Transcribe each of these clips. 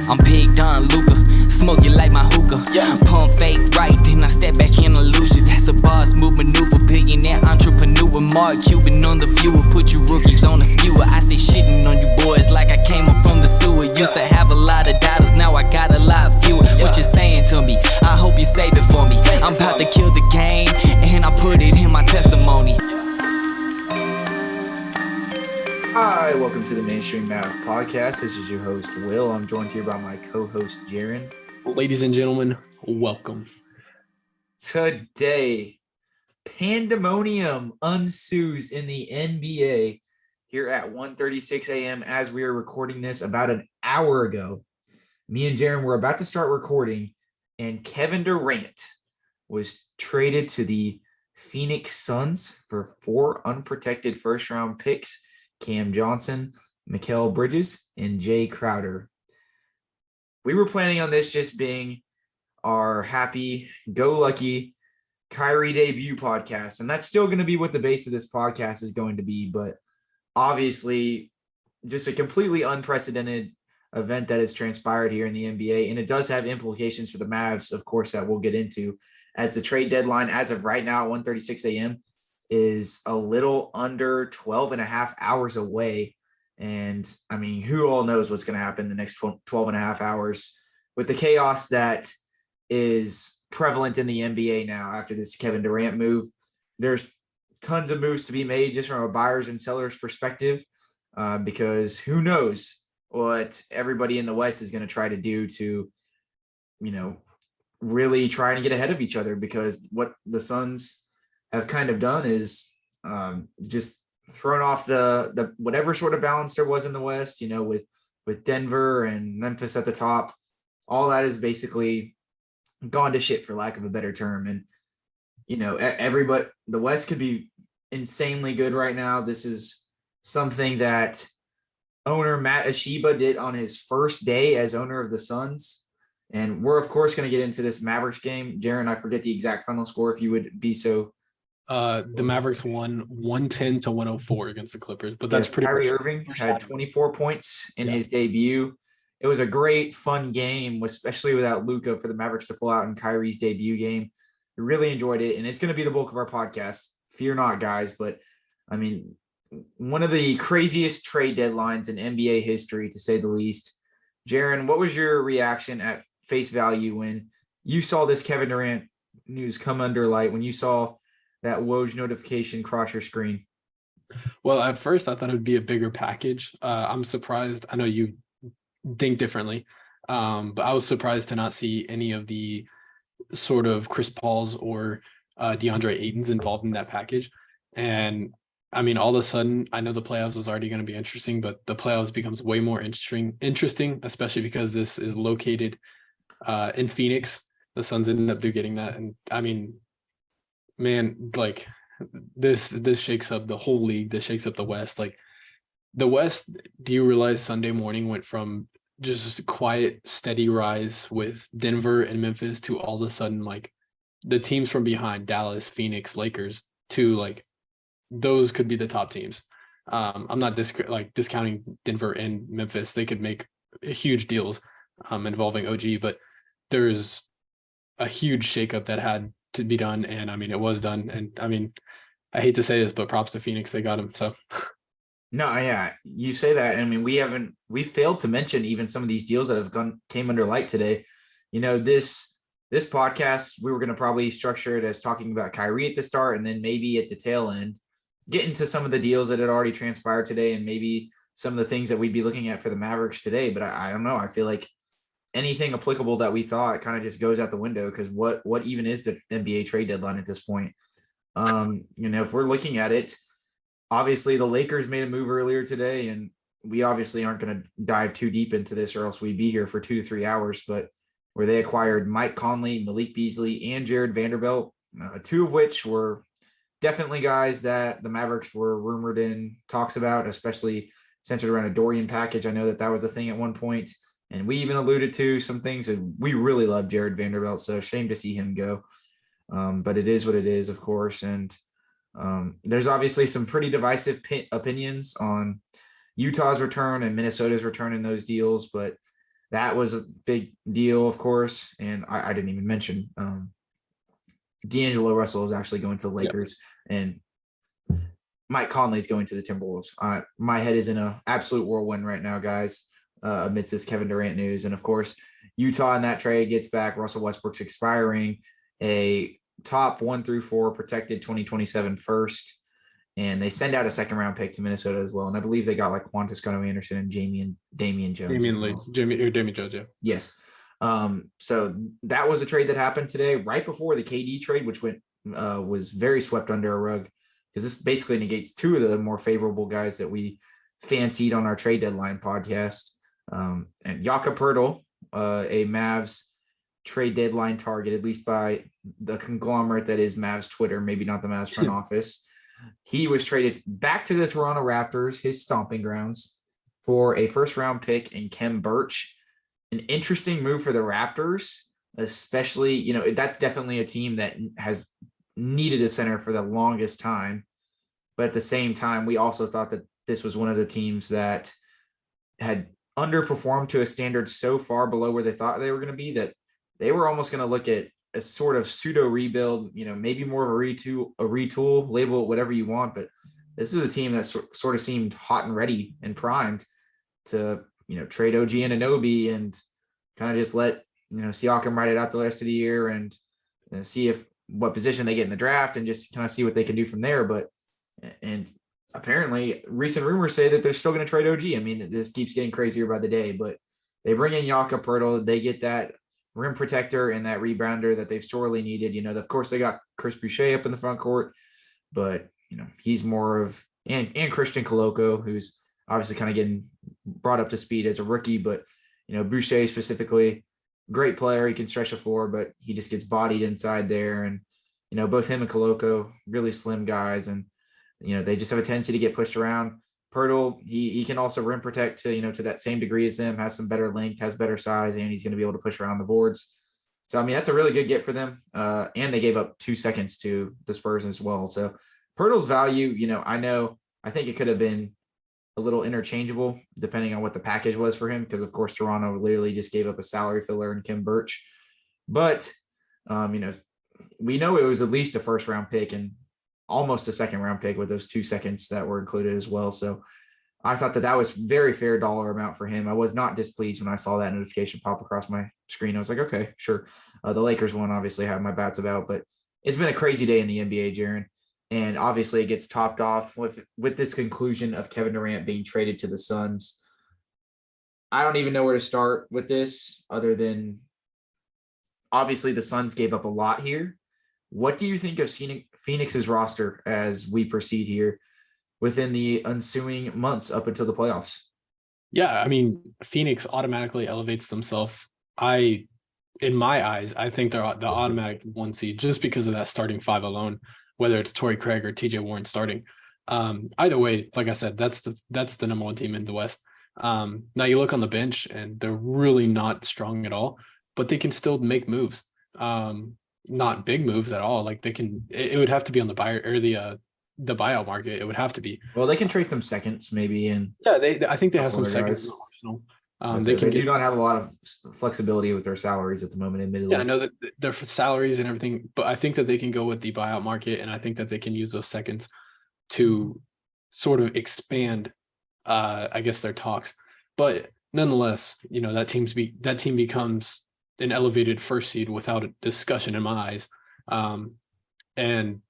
I'm pigged on Luka, smoke you like my hookah. Pump fake right, then I step back in illusion. That's a boss move maneuver, billionaire entrepreneur. Mark Cuban on the viewer, put you rookies on a skewer. I stay shitting on you boys like I came up from the sewer. Used to have a lot of dollars, now I got a lot fewer. What you saying to me? I hope you save it for me. I'm about to kill the game, and I put it in my testimony. Hi, welcome to the Mainstream Mavs podcast. This is your host, Will. I'm joined here by my co-host, Jaren. Ladies and gentlemen, welcome. Today, pandemonium ensues in the NBA here at 1:36 a.m. as we are recording this about an hour ago. Me and Jaren were about to start recording, and Kevin Durant was traded to the Phoenix Suns for 4 unprotected first-round picks: Cam Johnson, Mikal Bridges, and Jae Crowder. We were planning on this just being our happy-go-lucky Kyrie debut podcast, and that's still going to be what the base of this podcast is going to be, but obviously just a completely unprecedented event that has transpired here in the NBA, and it does have implications for the Mavs, of course, that we'll get into, as the trade deadline as of right now at 1:36 a.m. is a little under 12 and a half hours away. And I mean, who all knows what's going to happen the next 12 and a half hours with the chaos that is prevalent in the NBA now after this Kevin Durant move. There's tons of moves to be made just from a buyer's and seller's perspective, because who knows what everybody in the West is going to try to do to, really try and get ahead of each other, because what the Suns have kind of done is just thrown off the whatever sort of balance there was in the West, with Denver and Memphis at the top. All that is basically gone to shit, for lack of a better term. And, everybody, the West could be insanely good right now. This is something that owner Matt Ashiba did on his first day as owner of the Suns. And we're, of course, going to get into this Mavericks game. Jaren, I forget the exact final score, if you would be so. The Mavericks won 110-104 against the Clippers, but that's pretty. Kyrie Irving had 24 points in his debut. It was a great, fun game, especially without Luka, for the Mavericks to pull out in Kyrie's debut game. I really enjoyed it, and it's going to be the bulk of our podcast. Fear not, guys. But, I mean, one of the craziest trade deadlines in NBA history, to say the least. Jaren, what was your reaction at face value when you saw this Kevin Durant news come under light, when you saw that Woj notification cross your screen? Well, at first I thought it would be a bigger package. I'm surprised. I know you think differently, but I was surprised to not see any of the sort of Chris Paul's or DeAndre Ayton's involved in that package. And I mean, all of a sudden, I know the playoffs was already going to be interesting, but the playoffs becomes way more interesting, especially because this is located in Phoenix. The Suns ended up getting that. And I mean, man, like this shakes up the whole league. This shakes up the West. Like the West, do you realize Sunday morning went from just a quiet, steady rise with Denver and Memphis to all of a sudden, like the teams from behind, Dallas, Phoenix, Lakers, to like those could be the top teams. I'm not discounting Denver and Memphis. They could make huge deals involving OG, but there's a huge shakeup that had to be done, and I mean it was done. And I mean, I hate to say this, but props to Phoenix, they got him. So no, yeah, you say that. I mean, we failed to mention even some of these deals that have came under light today. This podcast, we were going to probably structure it as talking about Kyrie at the start, and then maybe at the tail end get into some of the deals that had already transpired today, and maybe some of the things that we'd be looking at for the Mavericks today. But I don't know, I feel like anything applicable that we thought kind of just goes out the window, because what even is the NBA trade deadline at this point? If we're looking at it, obviously the Lakers made a move earlier today, and we obviously aren't going to dive too deep into this, or else we'd be here for 2 to 3 hours, but where they acquired Mike Conley, Malik Beasley, and Jared Vanderbilt, 2 of which were definitely guys that the Mavericks were rumored in talks about, especially centered around a Dorian package. I know that was a thing at one point. And we even alluded to some things, and we really love Jared Vanderbilt, so shame to see him go. But it is what it is, of course. And there's obviously some pretty divisive opinions on Utah's return and Minnesota's return in those deals. But that was a big deal, of course. And I didn't even mention D'Angelo Russell is actually going to the Lakers, and Mike Conley's going to the Timberwolves. My head is in an absolute whirlwind right now, guys, amidst this Kevin Durant news. And of course, Utah in that trade gets back Russell Westbrook's expiring a top 1 through 4 protected 2027 first. And they send out a second round pick to Minnesota as well. And I believe they got like Juan Toscano Anderson and Damian Jones. Damian Jones, yeah. Yes. So that was a trade that happened today, right before the KD trade, which was very swept under a rug, because this basically negates two of the more favorable guys that we fancied on our trade deadline podcast. And Jakob Poeltl, a Mavs trade deadline target, at least by the conglomerate that is Mavs Twitter, maybe not the Mavs front office. He was traded back to the Toronto Raptors, his stomping grounds, for a first-round pick in Khem Birch. An interesting move for the Raptors, especially, that's definitely a team that has needed a center for the longest time. But at the same time, we also thought that this was one of the teams that had underperformed to a standard so far below where they thought they were going to be that they were almost going to look at a sort of pseudo rebuild, maybe more of a retool, label it whatever you want. But this is a team that sort of seemed hot and ready and primed to, trade OG Anunoby and kind of just let, Siakam ride it out the rest of the year and see what position they get in the draft and just kind of see what they can do from there. And apparently recent rumors say that they're still going to trade OG. I mean, this keeps getting crazier by the day, but they bring in Jakob Poeltl, they get that rim protector and that rebounder that they've sorely needed. Of course they got Chris Boucher up in the front court, but he's more of, and Christian Koloko, who's obviously kind of getting brought up to speed as a rookie, but Boucher specifically, great player. He can stretch the floor, but he just gets bodied inside there. And, both him and Koloko, really slim guys. And, they just have a tendency to get pushed around. Poeltl, he can also rim protect to that same degree as them, has some better length, has better size, and he's going to be able to push around the boards. So, I mean, that's a really good get for them. And they gave up 2 seconds to the Spurs as well. So Poeltl's value, I think it could have been a little interchangeable depending on what the package was for him, because of course Toronto literally just gave up a salary filler in Khem Birch. But, we know it was at least a first round pick and almost a second round pick with those 2 seconds that were included as well. So I thought that was very fair dollar amount for him. I was not displeased when I saw that notification pop across my screen. I was like, okay, sure. The Lakers one obviously have my bats about, but it's been a crazy day in the NBA, Jaren. And obviously it gets topped off with this conclusion of Kevin Durant being traded to the Suns. I don't even know where to start with this other than obviously the Suns gave up a lot here. What do you think of Phoenix's roster as we proceed here within the ensuing months up until the playoffs? Yeah, I mean, Phoenix automatically elevates themselves. In my eyes, I think they're the automatic 1 seed just because of that starting 5 alone, whether it's Torrey Craig or TJ Warren starting. Either way, like I said, that's the number 1 team in the West. Now you look on the bench and they're really not strong at all, but they can still make moves. Not big moves at all. Like it would have to be on the buyer or the buyout market. It would have to be. Well, they can trade some seconds maybe. And I think they have some seconds in the arsenal. They do not have a lot of flexibility with their salaries at the moment, admittedly. Yeah, I know that their salaries and everything, but I think that they can go with the buyout market, and I think that they can use those seconds to sort of expand, I guess, their talks. But nonetheless, that team becomes an elevated first seed without a discussion in my eyes. And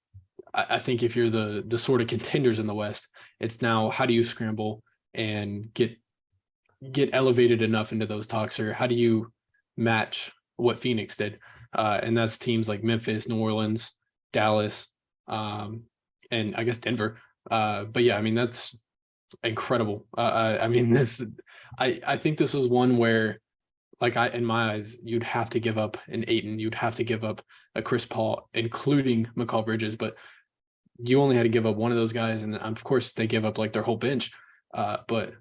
I think if you're the sort of contenders in the West, it's now how do you scramble and get elevated enough into those talks, or how do you match what Phoenix did? And that's teams like Memphis, New Orleans, Dallas, and I guess Denver. But yeah, I mean, that's incredible. I think this was one where, in my eyes, you'd have to give up an Ayton, you'd have to give up a Chris Paul, including McCall Bridges, but you only had to give up one of those guys, and of course they give up their whole bench. But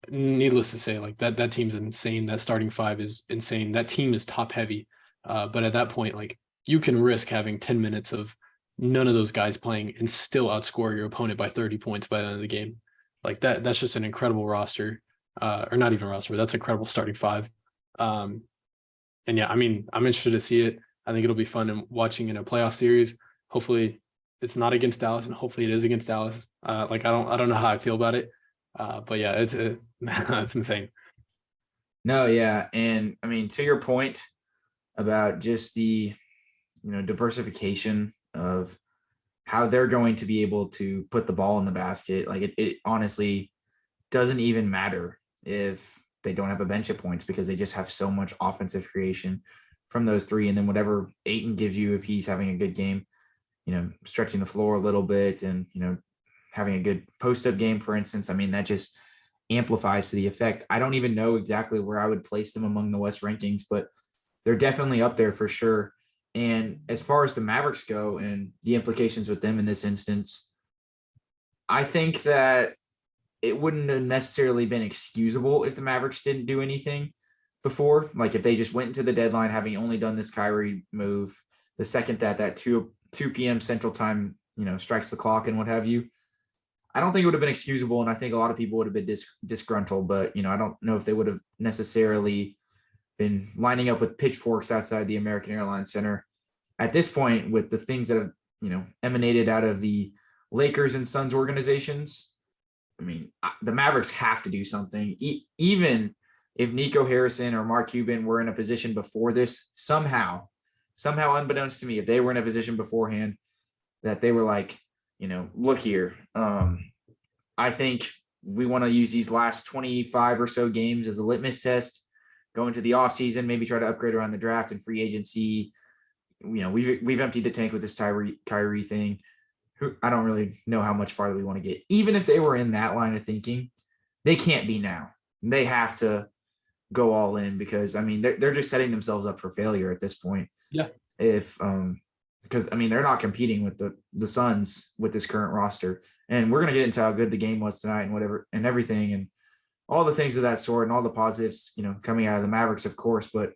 needless to say, that team's insane. That starting 5 is insane. That team is top heavy. But at that point, you can risk having 10 minutes of none of those guys playing and still outscore your opponent by 30 points by the end of the game. That's just an incredible roster. Or not even roster, that's an incredible starting 5. And yeah, I mean, I'm interested to see it. I think it'll be fun and watching in a playoff series. Hopefully it's not against Dallas, and hopefully it is against Dallas. Like I don't know how I feel about it. But yeah, it's insane. No, yeah. And I mean, to your point about just the, diversification of how they're going to be able to put the ball in the basket. Like it honestly doesn't even matter if they don't have a bench of points, because they just have so much offensive creation from those three. And then whatever Ayton gives you, if he's having a good game, stretching the floor a little bit and, having a good post-up game, for instance, I mean, that just amplifies to the effect. I don't even know exactly where I would place them among the West rankings, but they're definitely up there for sure. And as far as the Mavericks go and the implications with them in this instance, I think that it wouldn't have necessarily been excusable if the Mavericks didn't do anything before. Like if they just went into the deadline having only done this Kyrie move, the second that 2 p.m. Central Time, strikes the clock and what have you, I don't think it would have been excusable. And I think a lot of people would have been disgruntled, but, I don't know if they would have necessarily been lining up with pitchforks outside the American Airlines Center at this point with the things that have, emanated out of the Lakers and Suns organizations. I mean, the Mavericks have to do something. Even if Nico Harrison or Mark Cuban were in a position before this, somehow unbeknownst to me, if they were in a position beforehand that they were like, look here, I think we want to use these last 25 or so games as a litmus test, go into the offseason, maybe try to upgrade around the draft and free agency. We've emptied the tank with this Kyrie thing. I don't really know how much farther we want to get. Even if they were in that line of thinking, they can't be now. They have to go all in, because I mean they're just setting themselves up for failure at this point. Yeah. Because I mean they're not competing with the Suns with this current roster. And we're gonna get into how good the game was tonight and whatever and everything and all the things of that sort and all the positives, coming out of the Mavericks, of course. But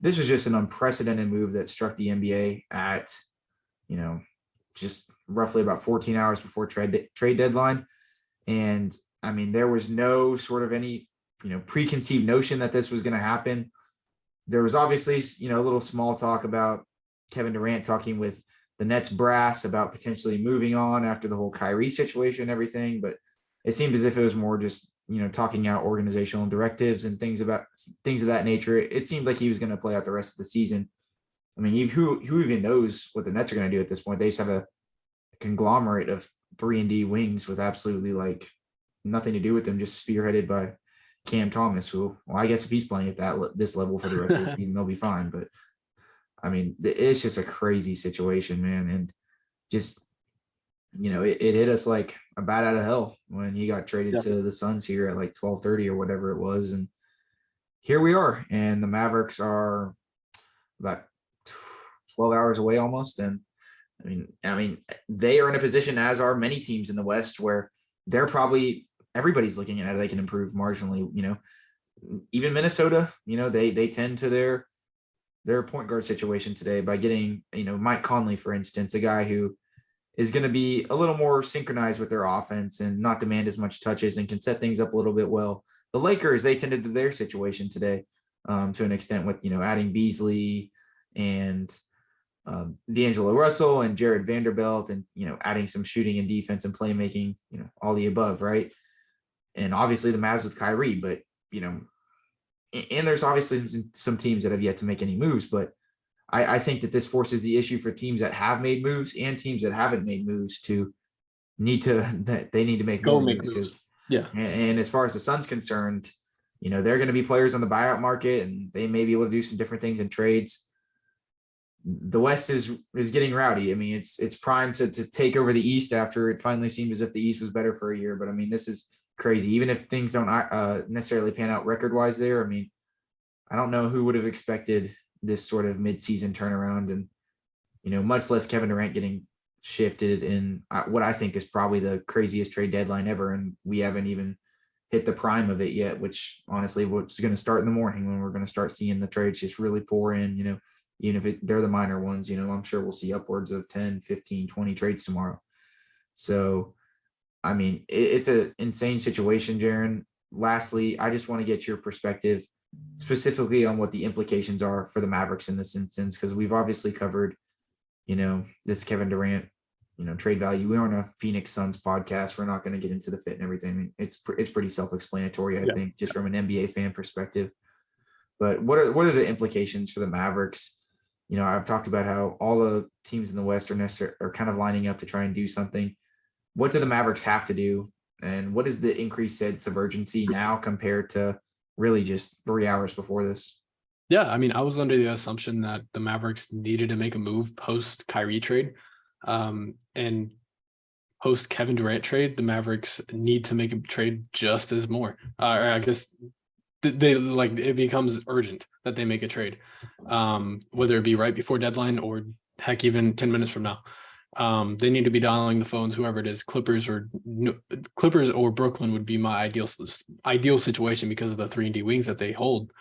this was just an unprecedented move that struck the NBA at, just roughly about 14 hours before trade deadline. And I mean, there was no sort of any, preconceived notion that this was going to happen. There was obviously, a little small talk about Kevin Durant talking with the Nets brass about potentially moving on after the whole Kyrie situation and everything. But it seemed as if it was more just, talking out organizational directives and things of that nature. It seemed like he was going to play out the rest of the season. I mean, who even knows what the Nets are going to do at this point? They just have a conglomerate of 3-and-D wings with absolutely like nothing to do with them, just spearheaded by Cam Thomas, who, well, I guess if he's playing at this level for the rest of the season, they'll be fine. But I mean, it's just a crazy situation, man. And just, it hit us like a bat out of hell when he got traded to the Suns here at like 12:30 or whatever it was. And here we are. And the Mavericks are about 12 hours away almost. And I mean, they are in a position, as are many teams in the West, where they're probably everybody's looking at how they can improve marginally. Even Minnesota, they tend to their point guard situation today by getting, Mike Conley, for instance, a guy who is going to be a little more synchronized with their offense and not demand as much touches and can set things up a little bit well. The Lakers, they tended to their situation today to an extent with, adding Beasley and D'Angelo Russell and Jared Vanderbilt and, adding some shooting and defense and playmaking, all the above, right? And obviously the Mavs with Kyrie, but, and there's obviously some teams that have yet to make any moves, but I think that this forces the issue for teams that have made moves and teams that haven't made moves to need to make more moves. Because and as far as the Suns concerned, they're going to be players on the buyout market and they may be able to do some different things in trades. The West is getting rowdy. I mean, it's primed to take over the East after it finally seemed as if the East was better for a year. But I mean, this is crazy. Even if things don't necessarily pan out record-wise there, I mean, I don't know who would have expected this sort of mid-season turnaround and, much less Kevin Durant getting shifted in what I think is probably the craziest trade deadline ever. And we haven't even hit the prime of it yet, which honestly was going to start in the morning when we're going to start seeing the trades just really pour in, even if they're the minor ones, I'm sure we'll see upwards of 10, 15, 20 trades tomorrow. So, I mean, it's an insane situation, Jaren. Lastly, I just want to get your perspective specifically on what the implications are for the Mavericks in this instance, because we've obviously covered, this Kevin Durant, trade value. We aren't a Phoenix Suns podcast. We're not going to get into the fit and everything. I mean, it's pretty self-explanatory, I think, just from an NBA fan perspective. But what are the implications for the Mavericks? I've talked about how all the teams in the West are kind of lining up to try and do something. What do the Mavericks have to do? And what is the increased sense of urgency now compared to really just 3 hours before this? Yeah, I mean, I was under the assumption that the Mavericks needed to make a move post Kyrie trade, and post Kevin Durant trade. The Mavericks need to make a trade just as more. Or I guess they like it becomes urgent that they make a trade, whether it be right before deadline or heck, even 10 minutes from now. They need to be dialing the phones, whoever it is. Clippers or Brooklyn would be my ideal situation because of the 3-and-D wings that they hold.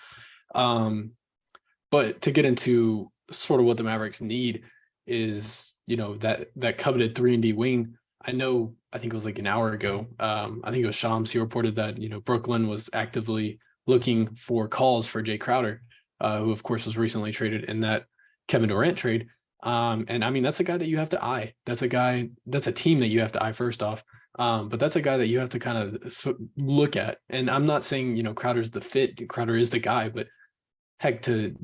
But to get into sort of what the Mavericks need is, that coveted 3-and-D wing. I think it was like an hour ago. I think it was Shams. He reported that, Brooklyn was actively looking for calls for Jae Crowder, who of course was recently traded in that Kevin Durant trade. And I mean, that's a guy that you have to eye. That's a team that you have to eye first off. But that's a guy that you have to kind of look at. And I'm not saying, Crowder's the fit. Crowder is the guy, but heck, to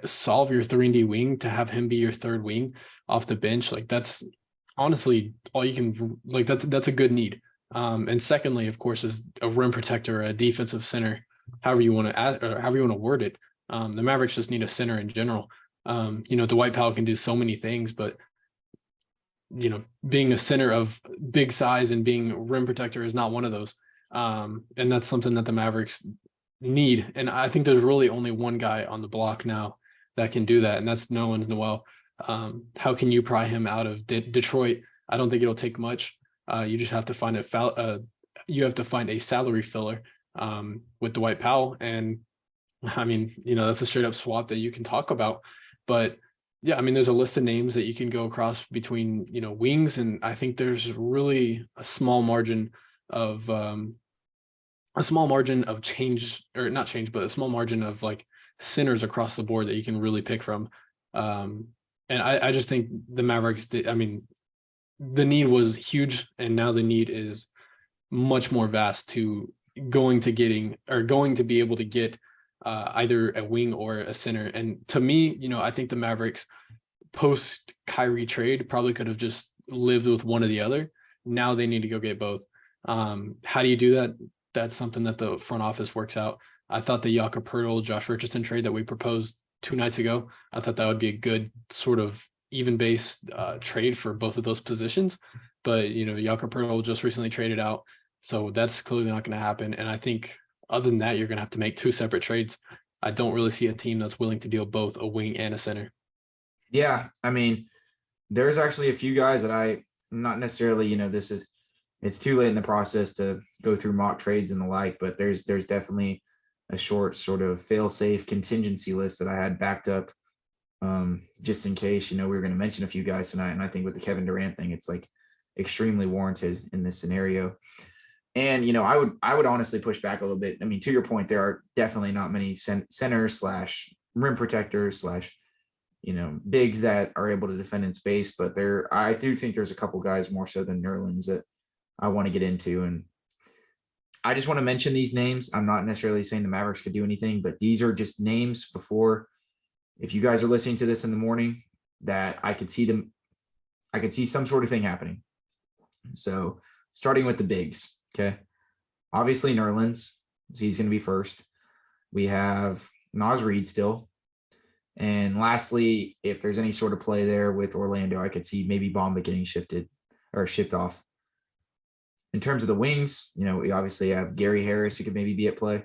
solve your 3-and-D wing, to have him be your third wing off the bench, like that's honestly all you can, like that's a good need. And secondly, of course, is a rim protector, a defensive center, however you want to word it. The Mavericks just need a center in general. Dwight Powell can do so many things, but being a center of big size and being rim protector is not one of those. And that's something that the Mavericks need. And I think there's really only one guy on the block now that can do that, and that's Nerlens Noel. How can you pry him out of Detroit? I don't think it'll take much. You just have to find a salary filler with Dwight Powell, and I mean, that's a straight up swap that you can talk about. But yeah, I mean, there's a list of names that you can go across between, wings. And I think there's really a small margin of change, or not change, but a small margin of like centers across the board that you can really pick from. And I just think the Mavericks, the need was huge. And now the need is much more vast to going to be able to get either a wing or a center. And to me, I think the Mavericks post Kyrie trade probably could have just lived with one or the other. Now they need to go get both. How do you do that? That's something that the front office works out. I thought the Jakob Poeltl, Josh Richardson trade that we proposed 2 nights ago, I thought that would be a good sort of even base trade for both of those positions. But, Jakob Poeltl just recently traded out. So that's clearly not going to happen. And I think other than that, you're going to have to make 2 separate trades. I don't really see a team that's willing to deal both a wing and a center. Yeah. I mean, there's actually a few guys that I'm not necessarily, it's too late in the process to go through mock trades and the like, but there's definitely a short sort of fail-safe contingency list that I had backed up just in case, we were going to mention a few guys tonight. And I think with the Kevin Durant thing, it's like extremely warranted in this scenario. And, I would honestly push back a little bit. I mean, to your point, there are definitely not many centers / rim protectors / bigs that are able to defend in space, but I do think there's a couple guys more so than Nerlens that I want to get into. And I just want to mention these names. I'm not necessarily saying the Mavericks could do anything, but these are just names before, if you guys are listening to this in the morning, that I could see some sort of thing happening. So starting with the bigs. Okay. Obviously Nerlens, he's going to be first. We have Naz Reid still. And lastly, if there's any sort of play there with Orlando, I could see maybe Bamba getting shipped off. In terms of the wings, we obviously have Gary Harris who could maybe be at play.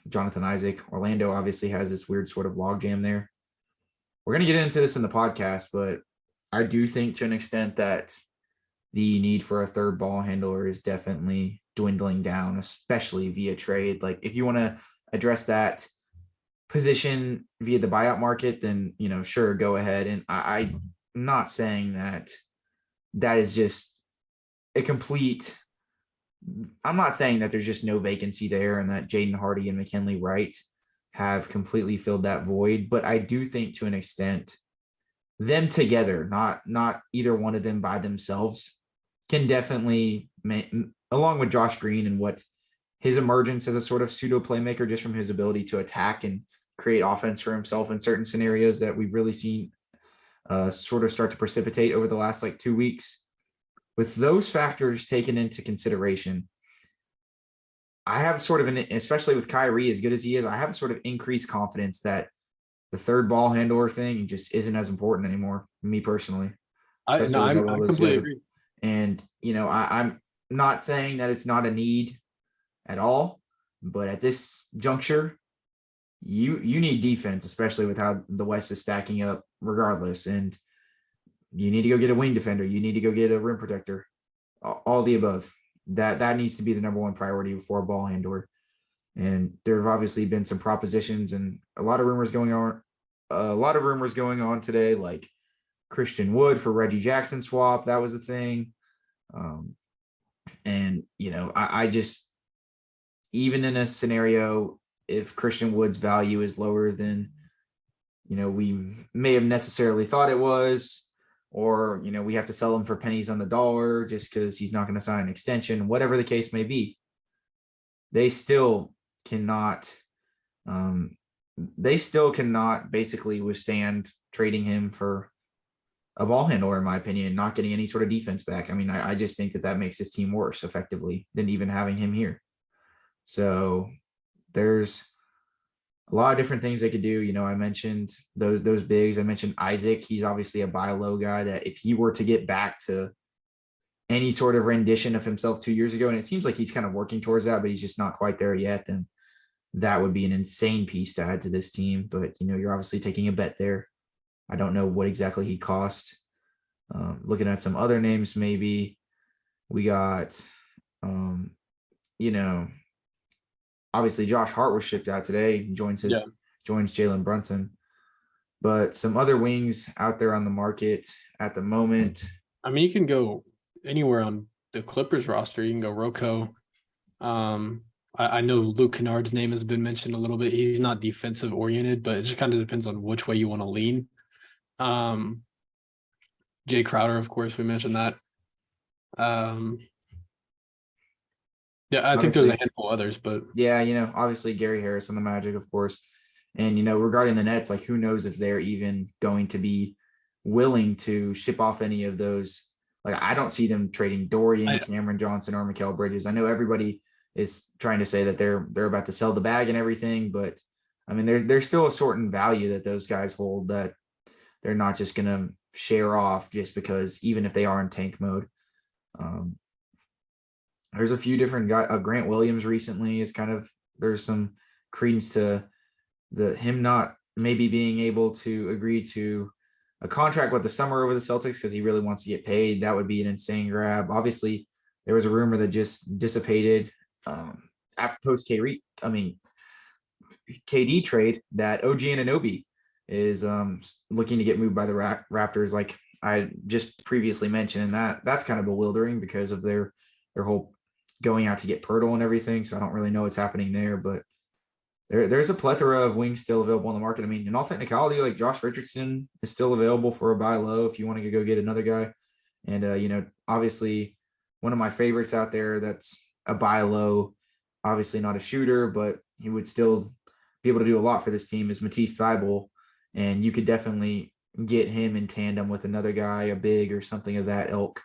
Jonathan Isaac. Orlando obviously has this weird sort of logjam there. We're going to get into this in the podcast, but I do think to an extent that the need for a third ball handler is definitely dwindling down, especially via trade. Like if you want to address that position via the buyout market, then, sure, go ahead. And I'm not saying that is just a complete I'm not saying that there's just no vacancy there and that Jaden Hardy and McKinley Wright have completely filled that void, but I do think to an extent them together, not either one of them by themselves, can definitely, along with Josh Green and what his emergence as a sort of pseudo playmaker, just from his ability to attack and create offense for himself in certain scenarios that we've really seen sort of start to precipitate over the last like 2 weeks. With those factors taken into consideration, I have sort of especially with Kyrie, as good as he is, I have sort of increased confidence that the third ball handler thing just isn't as important anymore, me personally. I completely agree. And, I'm not saying that it's not a need at all, but at this juncture, you need defense, especially with how the West is stacking up regardless. And you need to go get a wing defender. You need to go get a rim protector, all the above. That needs to be the number one priority for a ball handler. And there have obviously been some propositions and a lot of rumors going on today, like Christian Wood for Reggie Jackson swap. That was the thing. And, I just, even in a scenario, if Christian Wood's value is lower than, we may have necessarily thought it was, or, we have to sell him for pennies on the dollar just because he's not going to sign an extension, whatever the case may be, they still cannot basically withstand trading him for a ball handler, in my opinion, not getting any sort of defense back. I mean, I just think that makes his team worse effectively than even having him here. So there's a lot of different things they could do. I mentioned those bigs. I mentioned Isaac. He's obviously a buy low guy that if he were to get back to any sort of rendition of himself 2 years ago, and it seems like he's kind of working towards that, but he's just not quite there yet, then that would be an insane piece to add to this team. But, you're obviously taking a bet there. I don't know what exactly he'd cost. Looking at some other names, maybe we got, obviously Josh Hart was shipped out today. He joins Jalen Brunson, but some other wings out there on the market at the moment. I mean, you can go anywhere on the Clippers roster. You can go Rocco. I know Luke Kennard's name has been mentioned a little bit. He's not defensive oriented, but it just kind of depends on which way you want to lean. Jae Crowder, of course, we mentioned that. Yeah, I think there's a handful of others, but yeah, obviously Gary Harris on the Magic, of course. And, regarding the Nets, like who knows if they're even going to be willing to ship off any of those. Like, I don't see them trading Dorian, Cameron Johnson, or Mikal Bridges. I know everybody is trying to say that they're about to sell the bag and everything, but I mean, there's still a certain value that those guys hold that they're not just going to share off just because, even if they are in tank mode. There's a few different guys. Grant Williams recently is there's some credence to him not maybe being able to agree to a contract with the summer over the Celtics because he really wants to get paid. That would be an insane grab. Obviously, there was a rumor that just dissipated after KD trade that OG Anunoby is looking to get moved by the Raptors, like I just previously mentioned, and that's kind of bewildering because of their whole going out to get Pirtle and everything. So I don't really know what's happening there, but there's a plethora of wings still available on the market. I mean, in all technicality, like Josh Richardson is still available for a buy low if you want to go get another guy. And obviously one of my favorites out there that's a buy low, obviously not a shooter, but he would still be able to do a lot for this team, is Matisse Thybulle. And you could definitely get him in tandem with another guy, a big or something of that ilk,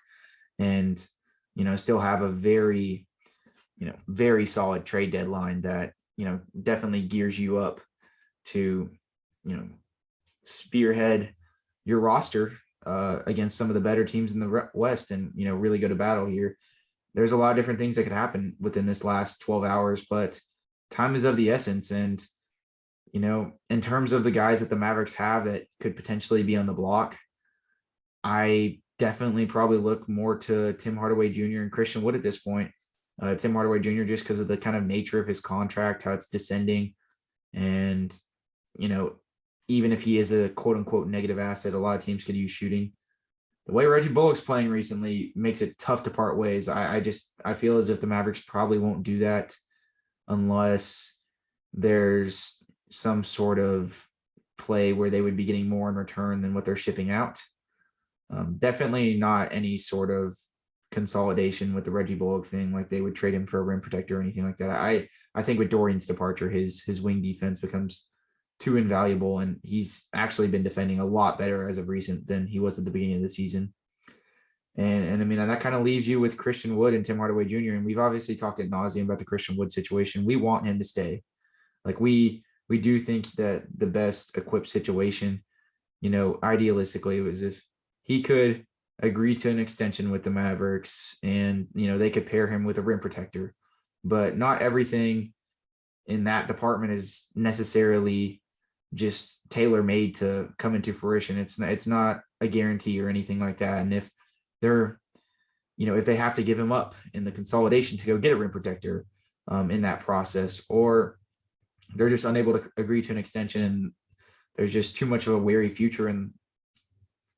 and still have a very solid trade deadline that definitely gears you up to spearhead your roster against some of the better teams in the West and really go to battle here. There's a lot of different things that could happen within this last 12 hours, but time is of the essence. And in terms of the guys that the Mavericks have that could potentially be on the block, I definitely probably look more to Tim Hardaway Jr. and Christian Wood at this point. Tim Hardaway Jr. just because of the kind of nature of his contract, how it's descending. And, even if he is a quote unquote negative asset, a lot of teams could use shooting. the way Reggie Bullock's playing recently makes it tough to part ways. I feel as if the Mavericks probably won't do that unless there's some sort of play where they would be getting more in return than what they're shipping out. Definitely not any sort of consolidation with the Reggie Bullock thing, like they would trade him for a rim protector or anything like that. I think with Dorian's departure, his wing defense becomes too invaluable, and he's actually been defending a lot better as of recent than he was at the beginning of the season. And I mean, that kind of leaves you with Christian Wood and Tim Hardaway Jr. And we've obviously talked ad nauseum about the Christian Wood situation. We want him to stay. Like we do think that the best equipped situation, idealistically, was if he could agree to an extension with the Mavericks and, they could pair him with a rim protector. But not everything in that department is necessarily just tailor-made to come into fruition. It's not a guarantee or anything like that. And if they're, if they have to give him up in the consolidation to go get a rim protector in that process, or they're just unable to agree to an extension, there's just too much of a wary future in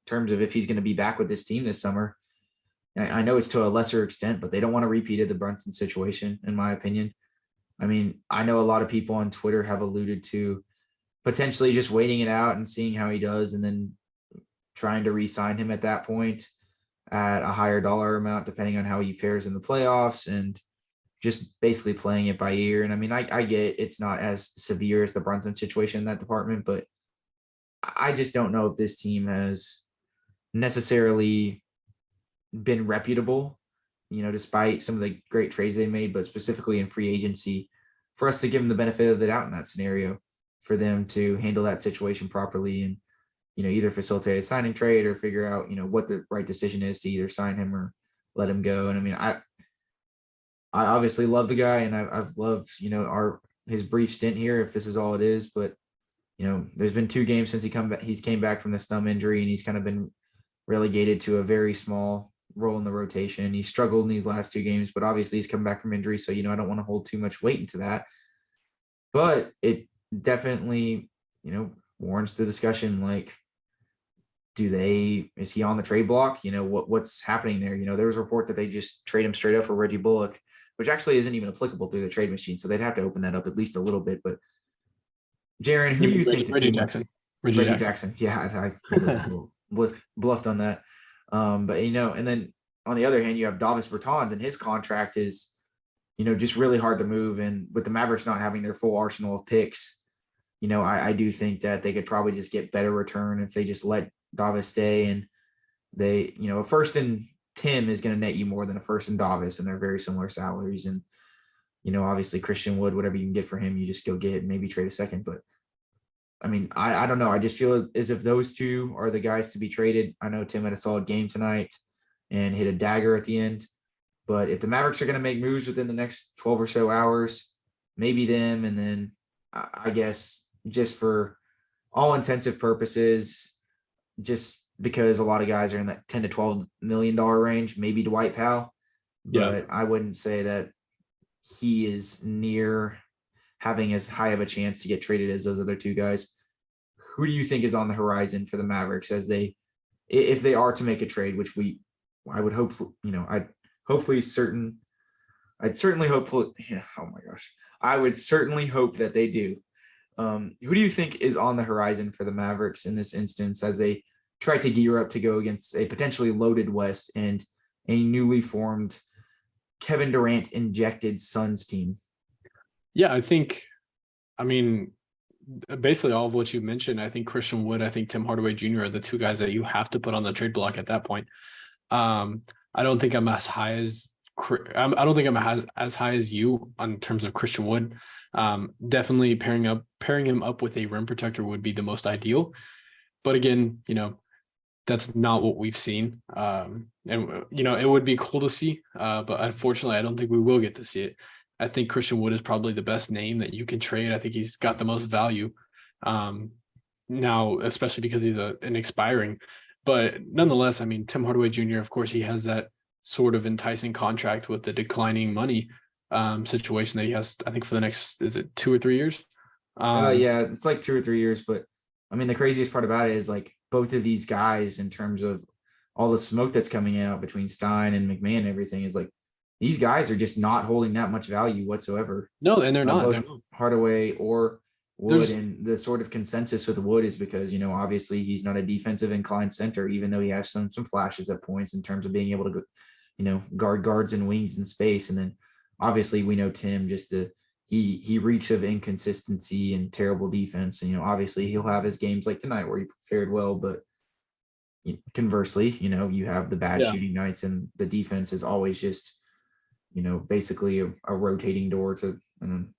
terms of if he's going to be back with this team this summer. I know it's to a lesser extent, but they don't want to repeat the Brunson situation, in my opinion. I mean, I know a lot of people on Twitter have alluded to potentially just waiting it out and seeing how he does and then trying to re-sign him at that point at a higher dollar amount, depending on how he fares in the playoffs, and just basically playing it by ear. And I mean, I get it's not as severe as the Brunson situation in that department, but I just don't know if this team has necessarily been reputable, despite some of the great trades they made, but specifically in free agency, for us to give them the benefit of the doubt in that scenario, for them to handle that situation properly and, either facilitate a signing trade or figure out, what the right decision is to either sign him or let him go. And I mean, I obviously love the guy, and I've loved, his brief stint here, if this is all it is, but there's been 2 games since he's came back from this thumb injury, and he's kind of been relegated to a very small role in the rotation. He struggled in these last 2 games, but obviously he's come back from injury. So, I don't want to hold too much weight into that, but it definitely, warrants the discussion. Like, is he on the trade block? What's happening there? There was a report that they just trade him straight up for Reggie Bullock, which actually isn't even applicable through the trade machine. So they'd have to open that up at least a little bit. But Jaren, who do you think? Reggie Jackson. Reggie Jackson. Yeah, I bluffed on that. But and then on the other hand, you have Davis Bertans, and his contract is, just really hard to move. And with the Mavericks not having their full arsenal of picks, I do think that they could probably just get better return if they just let Davis stay. And they, a first in Tim is going to net you more than a first in Davis, and they're very similar salaries. And, obviously Christian Wood, whatever you can get for him, you just go get and maybe trade a second. But I mean, I don't know. I just feel as if those two are the guys to be traded. I know Tim had a solid game tonight and hit a dagger at the end. But if the Mavericks are going to make moves within the next 12 or so hours, maybe them. And then I guess just for all intensive purposes, just because a lot of guys are in that $10 to $12 million range, maybe Dwight Powell. But I wouldn't say that he is near having as high of a chance to get traded as those other 2 guys. Who do you think is on the horizon for the Mavericks if they are to make a trade, which I would hope, I'd certainly hope, oh my gosh, I would certainly hope that they do. Who do you think is on the horizon for the Mavericks in this instance as they try to gear up to go against a potentially loaded West and a newly formed Kevin Durant injected Suns team? Yeah, I mean, basically all of what you mentioned. I think Christian Wood, I think Tim Hardaway Jr. are the 2 guys that you have to put on the trade block at that point. I don't think I'm as high as as high as you on terms of Christian Wood. Definitely pairing him up with a rim protector would be the most ideal. But again, that's not what we've seen. And it would be cool to see, but unfortunately, I don't think we will get to see it. I think Christian Wood is probably the best name that you can trade. I think he's got the most value now, especially because he's an expiring. But nonetheless, I mean, Tim Hardaway Jr., of course, he has that sort of enticing contract with the declining money situation that he has, I think, for the next, is it 2 or 3 years? Yeah, it's like 2 or 3 years. But I mean, the craziest part about it is like both of these guys in terms of all the smoke that's coming out between Stein and McMahon and everything is like, these guys are just not holding that much value whatsoever. No, and they're not. They're Both not. Hardaway or Wood. There's And the sort of consensus with Wood is because, obviously he's not a defensive inclined center, even though he has some flashes at points in terms of being able to go, guard guards and wings in space. And then obviously we know Tim, just he reeks of inconsistency and terrible defense. And, obviously he'll have his games like tonight where he fared well, but conversely, you have the bad shooting nights, and the defense is always just, basically a rotating door to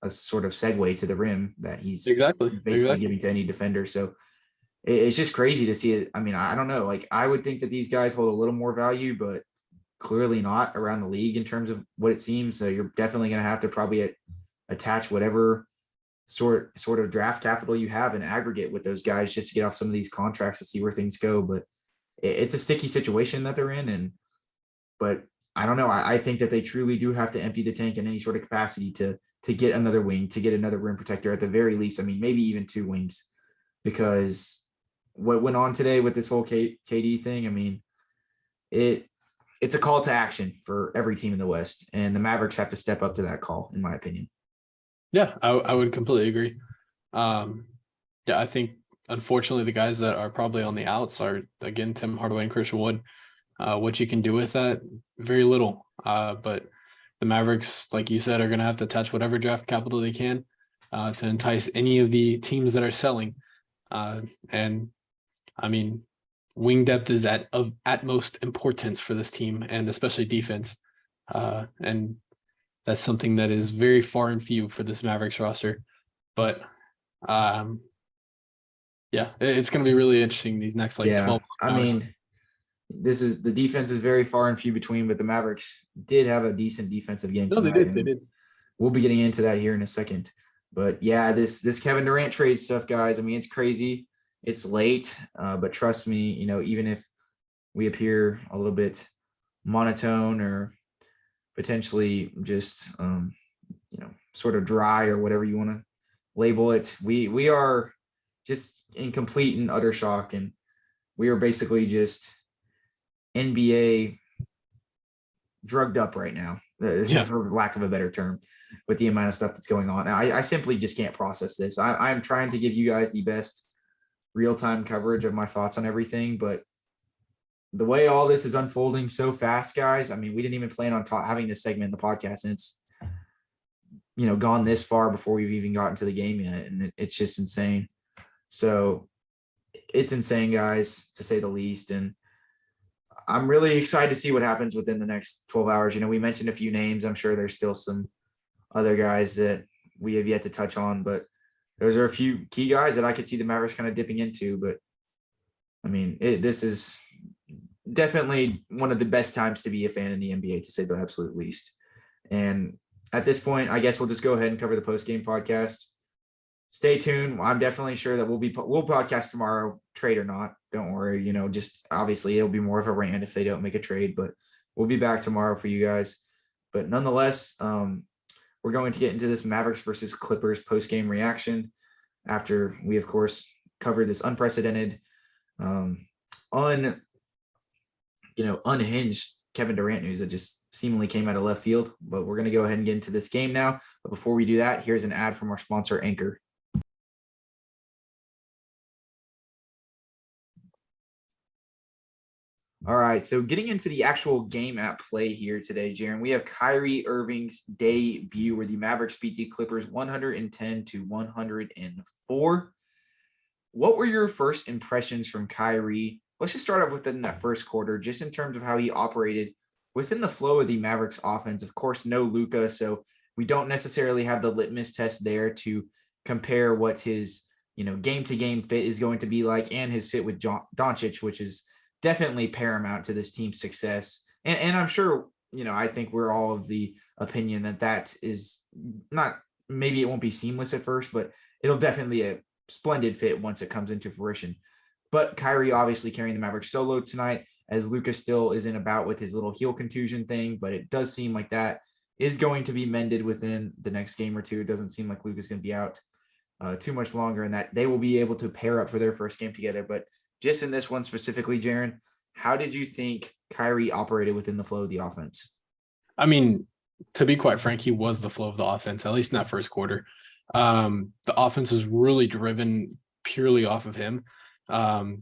a sort of segue to the rim that he's basically giving to any defender. So it's just crazy to see it. I mean, I don't know. Like, I would think that these guys hold a little more value, but clearly not around the league in terms of what it seems. So you're definitely going to have to probably attach whatever sort of draft capital you have in aggregate with those guys just to get off some of these contracts to see where things go. But it's a sticky situation that they're in. But I don't know. I think that they truly do have to empty the tank in any sort of capacity to get another wing, to get another rim protector at the very least. I mean, maybe even 2 wings, because what went on today with this whole KD thing, I mean, it's a call to action for every team in the West, and the Mavericks have to step up to that call, in my opinion. Yeah, I would completely agree. I think unfortunately the guys that are probably on the outs are, again, Tim Hardaway and Christian Wood. What you can do with that, very little. But the Mavericks, like you said, are going to have to attach whatever draft capital they can to entice any of the teams that are selling. And I mean, wing depth is at utmost importance for this team, and especially defense. And that's something that is very far and few for this Mavericks roster. But it's going to be really interesting these next 12 hours. I mean, the defense is very far and few between, but the Mavericks did have a decent defensive game tonight. They did. We'll be getting into that here in a second. But yeah, this Kevin Durant trade stuff, guys, I mean, it's crazy. It's late, but trust me, even if we appear a little bit monotone or potentially just, sort of dry or whatever you want to label it, we are just in complete and utter shock. And we are basically just NBA drugged up right now, for lack of a better term, with the amount of stuff that's going on. I simply just can't process this. I'm trying to give you guys the best real-time coverage of my thoughts on everything, but the way all this is unfolding so fast, guys, I mean, we didn't even plan on having this segment in the podcast, and it's gone this far before we've even gotten to the game yet, and it's just insane. So it's insane, guys, to say the least. And I'm really excited to see what happens within the next 12 hours. We mentioned a few names. I'm sure there's still some other guys that we have yet to touch on, but those are a few key guys that I could see the Mavericks kind of dipping into. But I mean, this is definitely one of the best times to be a fan in the NBA, to say the absolute least. And at this point, I guess we'll just go ahead and cover the post-game podcast. Stay tuned. I'm definitely sure that we'll podcast tomorrow, trade or not. Don't worry. Just obviously it'll be more of a rant if they don't make a trade, but we'll be back tomorrow for you guys. But nonetheless, we're going to get into this Mavericks versus Clippers post-game reaction after we, of course, covered this unprecedented, unhinged Kevin Durant news that just seemingly came out of left field. But we're going to go ahead and get into this game now. But before we do that, here's an ad from our sponsor, Anchor. All right, so getting into the actual game at play here today, Jaren, we have Kyrie Irving's debut where the Mavericks beat the Clippers 110-104. What were your first impressions from Kyrie? Let's just start off within that first quarter, just in terms of how he operated within the flow of the Mavericks offense. Of course, no Luka, so we don't necessarily have the litmus test there to compare what his, game-to-game fit is going to be like, and his fit with Doncic, which is definitely paramount to this team's success. And I'm sure, I think we're all of the opinion that is not, maybe it won't be seamless at first, but it'll definitely be a splendid fit once it comes into fruition. But Kyrie obviously carrying the Mavericks solo tonight, as Luka still is in a bout with his little heel contusion thing, but it does seem like that is going to be mended within the next game or two. It doesn't seem like Luka's going to be out too much longer, and that they will be able to pair up for their first game together. But just in this one specifically, Jaren, how did you think Kyrie operated within the flow of the offense? I mean, to be quite frank, he was the flow of the offense, at least in that first quarter. The offense was really driven purely off of him.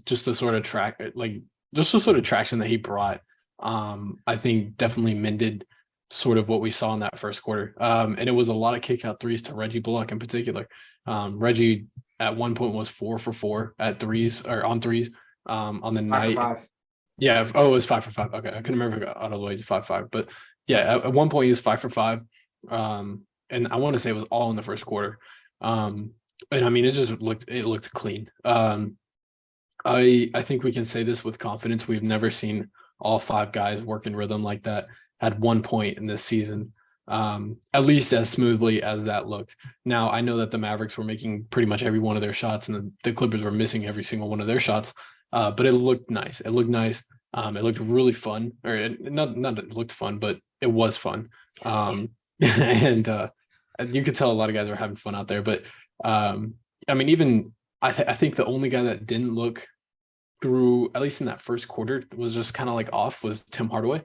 Just the sort of traction that he brought, I think definitely mended sort of what we saw in that first quarter. And it was a lot of kick out threes to Reggie Bullock in particular. Reggie at one point was 4 for 4 at threes or on threes on the 5 night. for 5. Yeah. Oh, it was 5 for 5. Okay. I couldn't remember if it got all the way to 5-5, but yeah, at one point he was 5 for 5. And I want to say it was all in the first quarter. And I mean, it looked clean. I think we can say this with confidence. We've never seen all 5 guys work in rhythm like that at one point in this season, at least as smoothly as that looked. Now, I know that the Mavericks were making pretty much every one of their shots and the Clippers were missing every single one of their shots, but it looked nice. It looked nice. It looked really fun, or not it looked fun, but it was fun. And you could tell a lot of guys are having fun out there, but I mean, even I think the only guy that didn't look through, at least in that first quarter, was just kind of like off was Tim Hardaway.